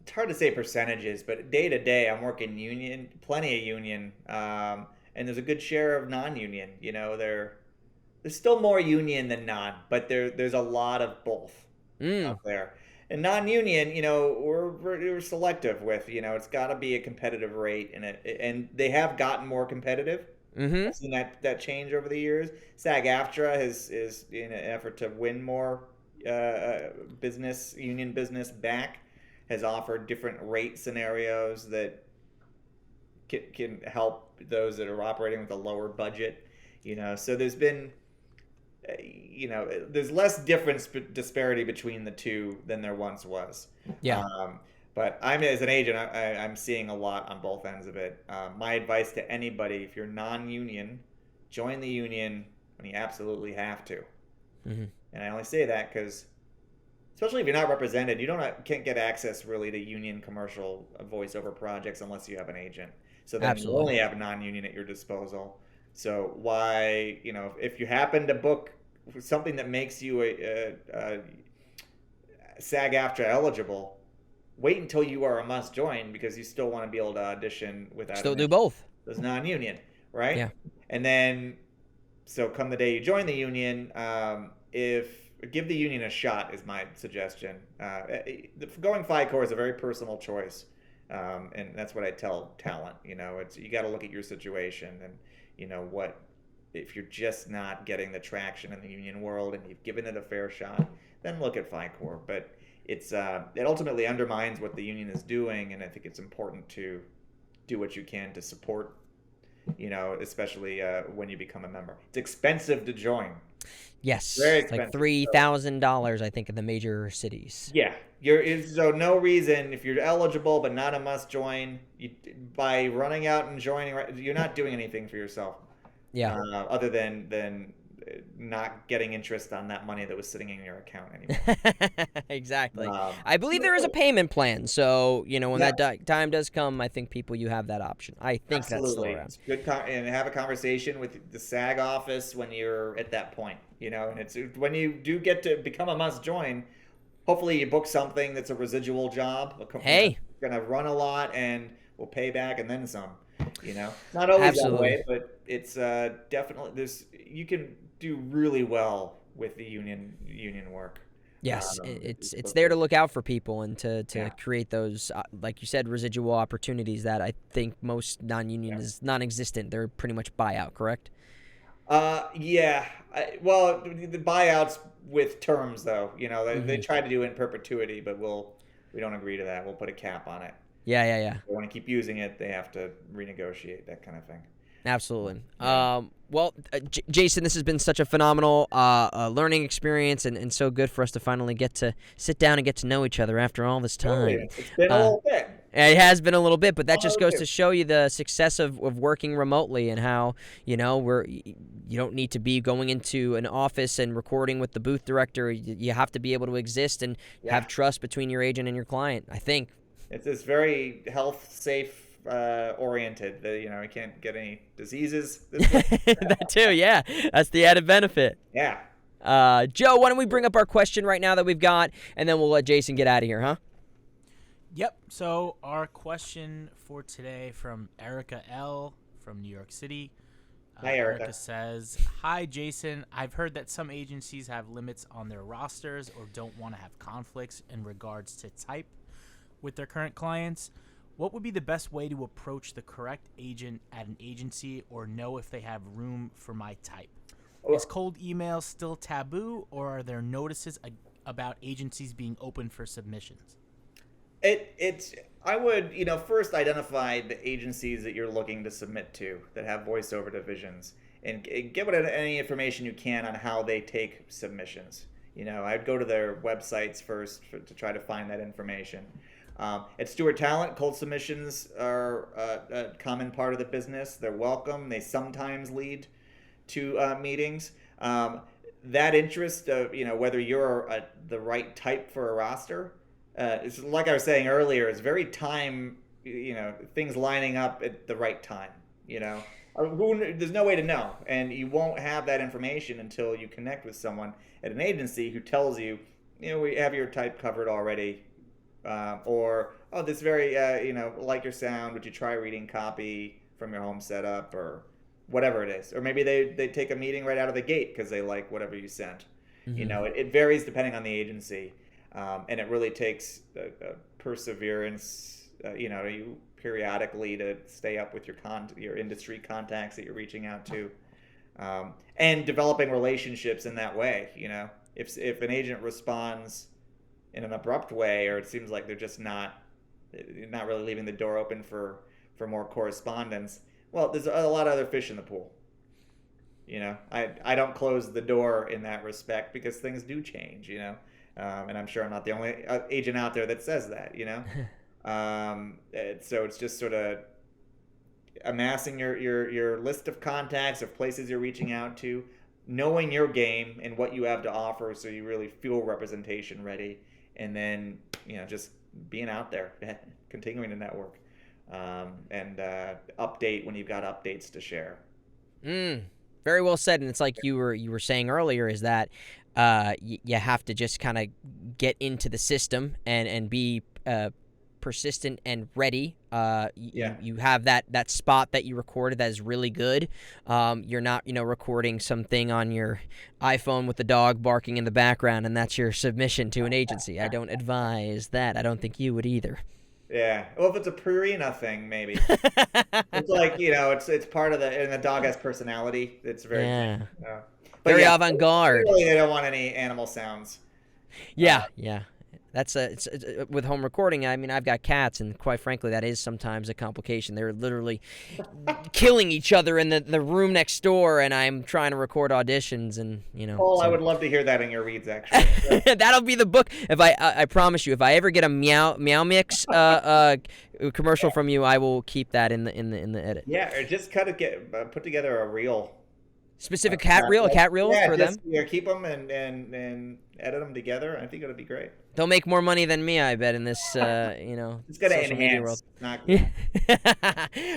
it's hard to say percentages, but day to day I'm working union, plenty of union, and there's a good share of non-union. There's still more union than non, but there's a lot of both out there. And non-union, we're selective with, it's got to be a competitive rate, and they have gotten more competitive. Mm-hmm. I've seen that change over the years. SAG-AFTRA is in an effort to win more union business back, has offered different rate scenarios that can help those that are operating with a lower budget. So there's been, there's less disparity between the two than there once was. Yeah. But as an agent, I'm seeing a lot on both ends of it. My advice to anybody, if you're non-union, join the union when you absolutely have to. Mm-hmm. And I only say that because, especially if you're not represented, you can't get access really to union commercial voiceover projects unless you have an agent. So then you only have non-union at your disposal. So why, if you happen to book something that makes you a SAG-AFTRA eligible, wait until you are a must join, because you still want to be able to audition without Still do both. Those non-union, right? Yeah. And then, so come the day you join the union, give the union a shot is my suggestion. Going FICOR is a very personal choice, and that's what I tell talent. You got to look at your situation, and if you're just not getting the traction in the union world and you've given it a fair shot, then look at FICOR. But it ultimately undermines what the union is doing, and I think it's important to do what you can to support, especially when you become a member. It's expensive to join. Yes, Very it's like expensive. $3,000, I think, in the major cities. Yeah, so no reason, if you're eligible but not a must join, by running out and joining, you're not doing anything for yourself. Yeah. Other than not getting interest on that money that was sitting in your account anymore. Exactly. I believe there is a payment plan, so when that time does come, I think you have that option. I think Absolutely. that's still around. It's good, and have a conversation with the SAG office when you're at that point. And it's when you do get to become a must join. Hopefully, you book something that's a residual job. Hey, gonna run a lot and will pay back and then some. Not always Absolutely. that way, but it's definitely you can do really well with the union work. yes, it's there to look out for people and to create those, like you said, residual opportunities that I think most non-union is non-existent. They're pretty much buyout, correct? Yeah. Well, the buyouts with terms, though, they try to do it in perpetuity, but we don't agree to that. We'll put a cap on it. Yeah. If they want to keep using it, they have to renegotiate, that kind of thing. Absolutely. Yeah. Well, Jason, this has been such a phenomenal learning experience, and so good for us to finally get to sit down and get to know each other after all this time. It's been a little bit. It has been a little bit, but that just goes to show you the success of working remotely, and how you don't need to be going into an office and recording with the booth director. You have to be able to exist and have trust between your agent and your client, I think. It's very health safe oriented. You can't get any diseases. That too, yeah. That's the added benefit. Yeah. Joe, why don't we bring up our question right now that we've got, and then we'll let Jason get out of here, huh? Yep. So our question for today from Erica L. from New York City. Hi, Erica. Says, "Hi, Jason. I've heard that some agencies have limits on their rosters or don't want to have conflicts in regards to type with their current clients. What would be the best way to approach the correct agent at an agency, or know if they have room for my type? Is cold email still taboo, or are there notices about agencies being open for submissions?" I would, first identify the agencies that you're looking to submit to that have voiceover divisions, and get any information you can on how they take submissions. I'd go to their websites first to try to find that information. At Stewart Talent, cold submissions are a common part of the business. They're welcome. They sometimes lead to meetings. That interest of, whether you're the right type for a roster, it's like I was saying earlier, it's very time, things lining up at the right time, There's no way to know, and you won't have that information until you connect with someone at an agency who tells you, we have your type covered already, or, oh, this very, like your sound, would you try reading copy from your home setup, or whatever it is. Or maybe they take a meeting right out of the gate because they like whatever you sent. Mm-hmm. It varies depending on the agency. And it really takes perseverance. You periodically to stay up with your industry contacts that you're reaching out to, and developing relationships in that way. If an agent responds in an abrupt way, or it seems like they're just not really leaving the door open for more correspondence, well, there's a lot of other fish in the pool. I don't close the door in that respect, because things do change, and I'm sure I'm not the only agent out there that says that, so it's just sort of amassing your list of contacts, of places you're reaching out to, knowing your game and what you have to offer, so you really feel representation ready, and then just being out there, continuing to network, and update when you've got updates to share. Very well said. And it's like you were saying earlier, is that you have to just kind of get into the system and be persistent and ready. You have that spot that you recorded that is really good. You're not recording something on your iPhone with the dog barking in the background, and that's your submission to an agency. I don't advise that. I don't think you would either. Yeah. Well, if it's a Purina thing, maybe. It's like, it's part of and the dog has personality. It's very, very avant-garde. Really, they don't want any animal sounds. Yeah. That's it's with home recording. I mean, I've got cats, and quite frankly, that is sometimes a complication. They're literally killing each other in the room next door, and I'm trying to record auditions, and Paul, I would love to hear that in your reads, actually. That'll be the book. If I promise you, if I ever get a meow mix commercial from you, I will keep that in the edit. Yeah, or just put together a reel. Specific cat reel for them. Yeah, keep them and edit them together. I think it'll be great. They'll make more money than me, I bet, in this, It's gonna enhance.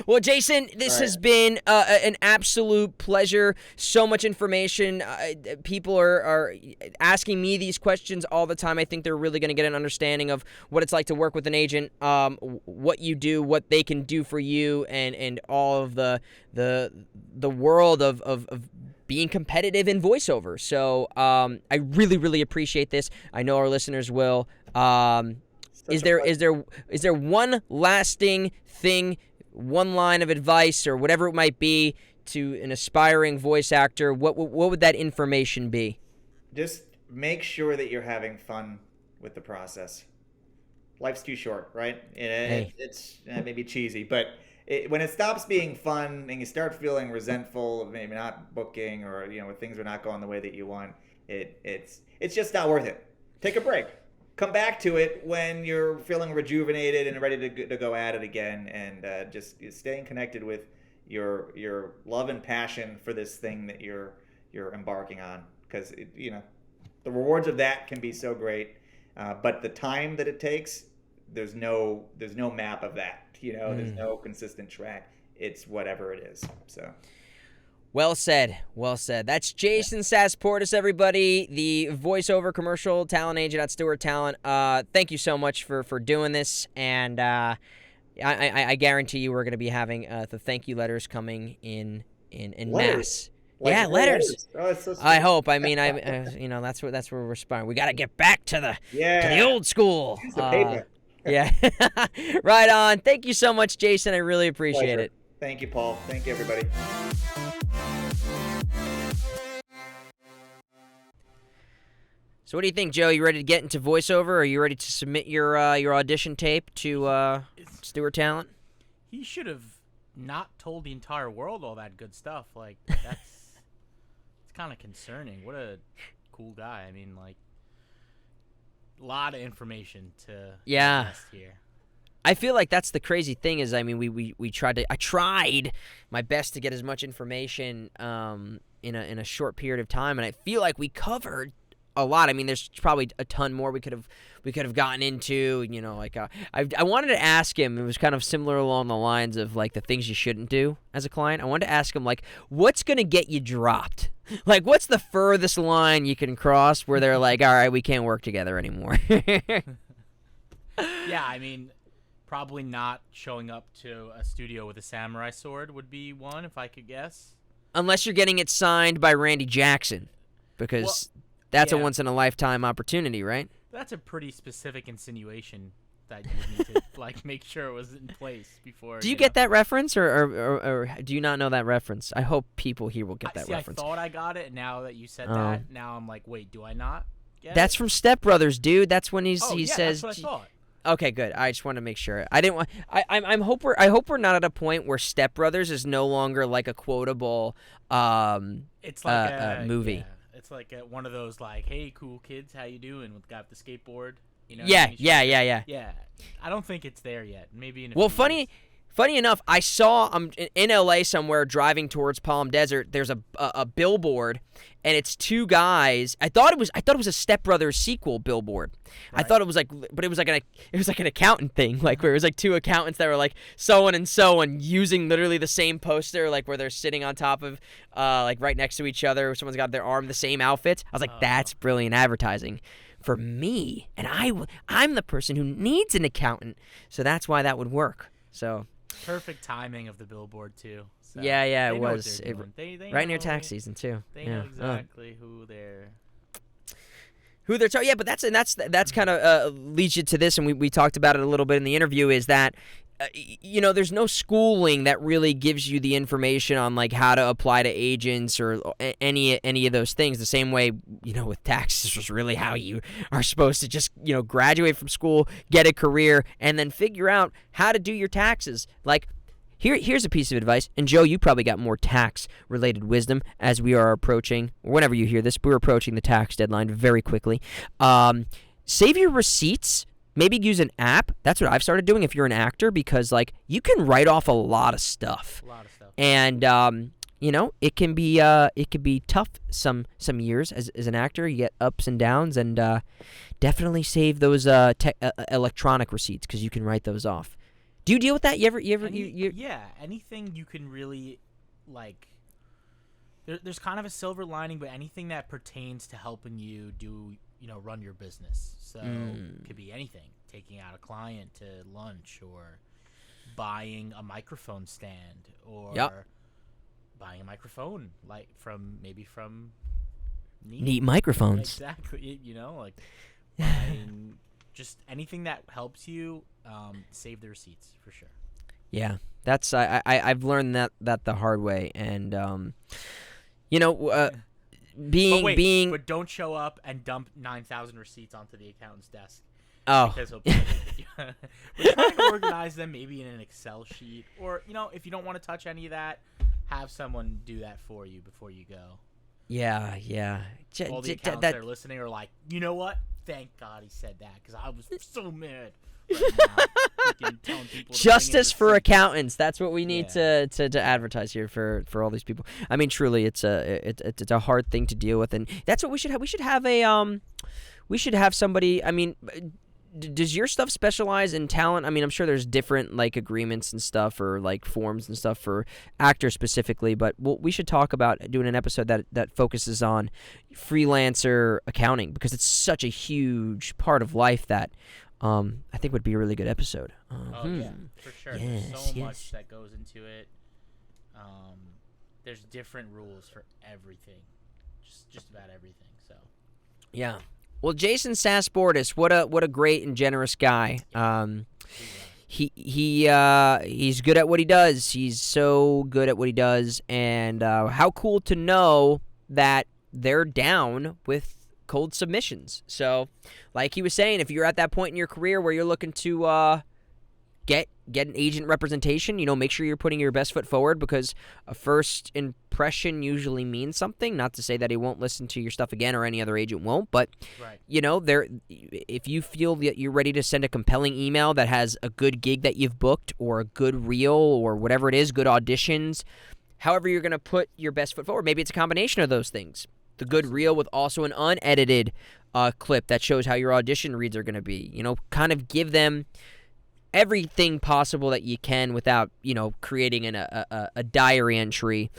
Well, Jason, this has been an absolute pleasure. So much information. People are asking me these questions all the time. I think they're really going to get an understanding of what it's like to work with an agent, what you do, what they can do for you, and all of the world of being competitive in voiceover. So I really, really appreciate this. I know our listeners will. Is there one lasting thing, one line of advice, or whatever it might be, to an aspiring voice actor? What would that information be? Just make sure that you're having fun with the process. Life's too short, right? It's maybe cheesy, but when it stops being fun and you start feeling resentful of maybe not booking, or when things are not going the way that you want, it's just not worth it. Take a break. Come back to it when you're feeling rejuvenated and ready to go at it again, and just staying connected with your love and passion for this thing that you're embarking on, because the rewards of that can be so great, but the time that it takes, there's no map of that. There's no consistent track. It's whatever it is. So. Well said. That's Jason Sasportas, everybody, the voiceover commercial talent agent at Stewart Talent. Thank you so much for doing this, and I guarantee you we're going to be having the thank you letters coming in mass. Letters. Oh, it's so sweet. I hope. I mean, that's where we're aspiring. We got to get back to the old school. Use the paper. Yeah. Right on. Thank you so much, Jason. I really appreciate it. Thank you, Paul. Thank you, everybody. So what do you think, Joe? You ready to get into voiceover? Are you ready to submit your audition tape to Stewart Talent? He should have not told the entire world all that good stuff. Like, it's kind of concerning. What a cool guy. I mean, like, a lot of information to invest here. I feel like that's the crazy thing is, I mean, I tried my best to get as much information in a short period of time, and I feel like we covered a lot. I mean, there's probably a ton more we could have gotten into. I wanted to ask him. It was kind of similar along the lines of like the things you shouldn't do as a client. I wanted to ask him, like, what's gonna get you dropped? Like, what's the furthest line you can cross where they're like, all right, we can't work together anymore? Yeah, I mean, probably not showing up to a studio with a samurai sword would be one, if I could guess. Unless you're getting it signed by Randy Jackson, because that's a once-in-a-lifetime opportunity, right? That's a pretty specific insinuation that you would need to like make sure it was in place before. Do you get that reference, or do you not know that reference? I hope people here will get that See, reference. I thought I got it, and now that you said that, now I'm like, wait, do I not get That's it? from Step Brothers, dude. That's when he says. That's what I thought. Okay, good. I just want to make sure. I didn't want. I hope we're not at a point where Step Brothers is no longer like a quotable It's like a movie. Yeah, it's like one of those like, hey, cool kids, how you doing? With got the skateboard. You know. Yeah, what I mean? yeah. I don't think it's there yet. Maybe in a Well, few funny years. Funny enough, I saw in LA somewhere driving towards Palm Desert. There's a billboard, and it's two guys. I thought it was a Step Brothers sequel billboard. Right. I thought it was like, but it was like an accountant thing, like where it was like two accountants that were like so and using literally the same poster, like where they're sitting on top of like right next to each other. Someone's got their arm the same outfit. I was like, that's brilliant advertising for me, and I'm the person who needs an accountant, so that's why that would work. So. Perfect timing of the billboard too. So Yeah, they it know what was. they're doing. They Right near know- tax season too. They yeah. know exactly who they're. Yeah, but that's kind of leads you to this, and we talked about it a little bit in the interview. Is that there's no schooling that really gives you the information on like how to apply to agents or any of those things. The same way with taxes was really how you are supposed to just graduate from school, get a career, and then figure out how to do your taxes. Like here's a piece of advice, and Joe, you probably got more tax-related wisdom as we are approaching. Whenever you hear this, we're approaching the tax deadline very quickly. Save your receipts. Maybe use an app. That's what I've started doing if you're an actor, because like you can write off a lot of stuff. And it can be tough some years as an actor. You get ups and downs, and definitely save those electronic receipts because you can write those off. Do you deal with that? Yeah, anything you can really like. There's kind of a silver lining, but anything that pertains to helping you do run your business. So it could be anything, taking out a client to lunch, or buying a microphone stand, or buying a microphone like from Neat microphones. Exactly, like buying just anything that helps you save the receipts for sure. Yeah, that's I've learned that the hard way, and but don't show up and dump 9,000 receipts onto the accountant's desk. Oh, Because we're trying to organize them maybe in an Excel sheet, or if you don't want to touch any of that, have someone do that for you before you go. Yeah. All the accountants that are listening are like, you know what? Thank God he said that, because I was so mad. Right now, freaking telling people to Justice bring in for receipts. accountants. That's what we need to advertise here for all these people. I mean, truly, it's a hard thing to deal with, and that's what we should have. We should have somebody. I mean, does your stuff specialize in talent? I mean, I'm sure there's different like agreements and stuff, or like forms and stuff for actors specifically. But we should talk about doing an episode that focuses on freelancer accounting, because it's such a huge part of life that. I think would be a really good episode. Oh yeah, for sure. There's so much that goes into it. There's different rules for everything, just about everything. So. Yeah. Well, Jason Sasportas, what a great and generous guy. He's good at what he does. He's so good at what he does, and how cool to know that they're down with cold submissions. So, like he was saying, if you're at that point in your career where you're looking to get an agent representation, make sure you're putting your best foot forward, because a first impression usually means something. Not to say that he won't listen to your stuff again, or any other agent won't, but right. If you feel that you're ready to send a compelling email that has a good gig that you've booked, or a good reel, or whatever it is, good auditions, however you're going to put your best foot forward, maybe it's a combination of those things. The good reel with also an unedited clip that shows how your audition reads are going to be. Kind of give them everything possible that you can without, creating a diary entry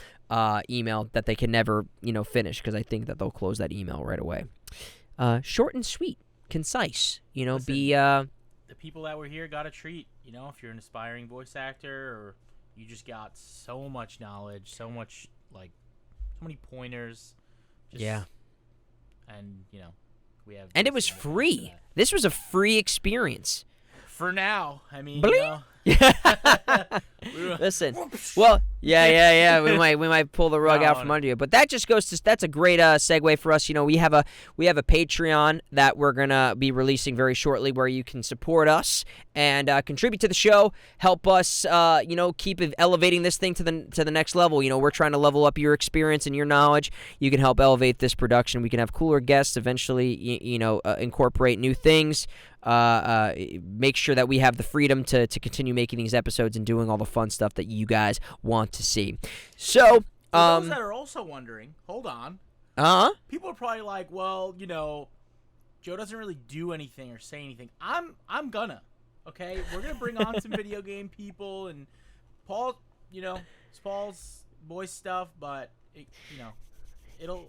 email that they can never, finish, because I think that they'll close that email right away. Short and sweet, concise, Listen, be... the people that were here got a treat. If you're an aspiring voice actor, or you just got so much knowledge, so many pointers. Yeah. And, we have... And it was free. This was a free experience. For now, I mean, Bling. Listen, well, yeah. We might pull the rug out from under you, but that just goes to that's a great segue for us. We have a Patreon that we're gonna be releasing very shortly, where you can support us and contribute to the show, help us, keep elevating this thing to the next level. We're trying to level up your experience and your knowledge. You can help elevate this production. We can have cooler guests eventually. Incorporate new things. Make sure that we have the freedom to continue making these episodes and doing all the fun stuff that you guys want to see. So, for those that are also wondering, hold on. People are probably like, well, Joe doesn't really do anything or say anything. I'm gonna. Okay, we're gonna bring on some video game people, and Paul, it's Paul's voice stuff, but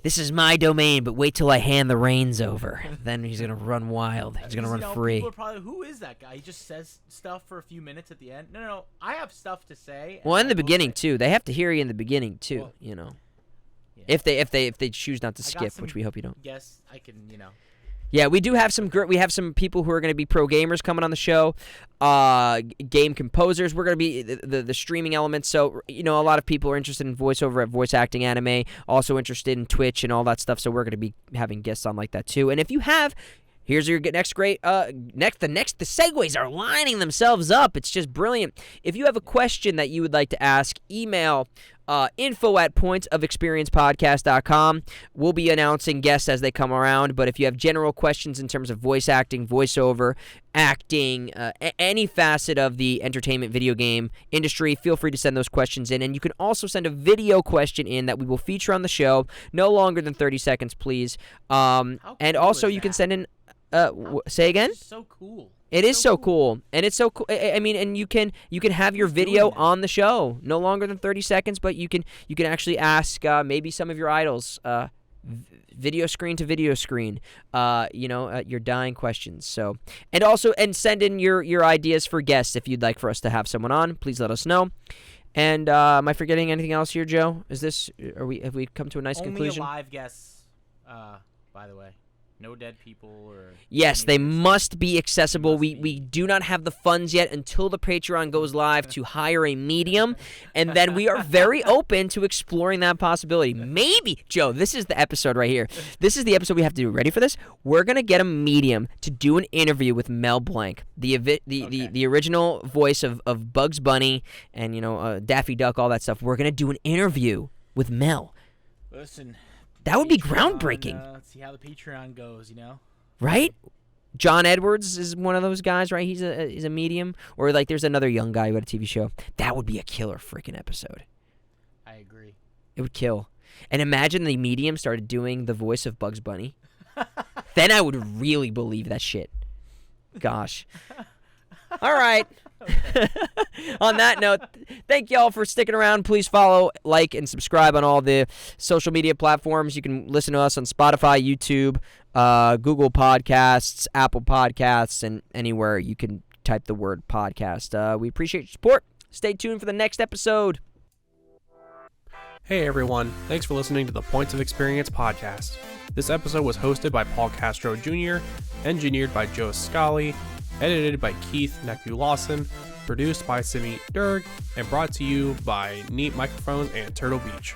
this is my domain, but wait till I hand the reins over. Then he's going to run wild. He's going to run free. People are probably, who is that guy? He just says stuff for a few minutes at the end. No. I have stuff to say. Well, in the beginning, too. They have to hear you in the beginning, too, Yeah. If they choose not to skip, which we hope you don't. Yes, I can, Yeah, we do have some people who are going to be pro gamers coming on the show, game composers. We're going to be the streaming elements. So, a lot of people are interested in voiceover at Voice Acting Anime, also interested in Twitch and all that stuff. So we're going to be having guests on like that too. And if you have, here's your next great, the segues are lining themselves up. It's just brilliant. If you have a question that you would like to ask, email info@pointsofexperiencepodcast.com. We'll be announcing guests as they come around, but if you have general questions in terms of voice acting, voiceover, acting, any facet of the entertainment video game industry, feel free to send those questions in. And you can also send a video question in that we will feature on the show, no longer than 30 seconds, please. And also you can send in, say again? It's so cool. It is so cool, and it's so cool. I mean, and you can have your video on the show, no longer than 30 seconds, but you can actually ask maybe some of your idols, video screen to video screen, your dying questions. So, and send in your ideas for guests if you'd like for us to have someone on. Please let us know. And am I forgetting anything else here, Joe? Have we come to a nice conclusion? Only live guests, by the way. No dead people or... Yes, they must be accessible. We do not have the funds yet until the Patreon goes live to hire a medium, and then we are very open to exploring that possibility. Maybe, Joe, this is the episode right here. This is the episode we have to do. Ready for this? We're going to get a medium to do an interview with Mel Blanc, the original voice of Bugs Bunny and, Daffy Duck, all that stuff. We're going to do an interview with Mel. Listen... That would be groundbreaking. Let's see how the Patreon goes, Right? John Edwards is one of those guys, right? He's a medium. Or, there's another young guy who had a TV show. That would be a killer freaking episode. I agree. It would kill. And imagine the medium started doing the voice of Bugs Bunny. Then I would really believe that shit. Gosh. All right. On that note, thank y'all for sticking around. Please follow, like, and subscribe on all the social media platforms. You can listen to us on Spotify, YouTube, Google Podcasts, Apple Podcasts, and anywhere you can type the word podcast. We appreciate your support. Stay tuned for the next episode. Hey everyone, thanks for listening to the Points of Experience podcast. This episode was hosted by Paul Castro Jr., engineered by Joe Scali, edited by Keith Neku-Lawson, produced by Samit Durg, and brought to you by Neat Microphones and Turtle Beach.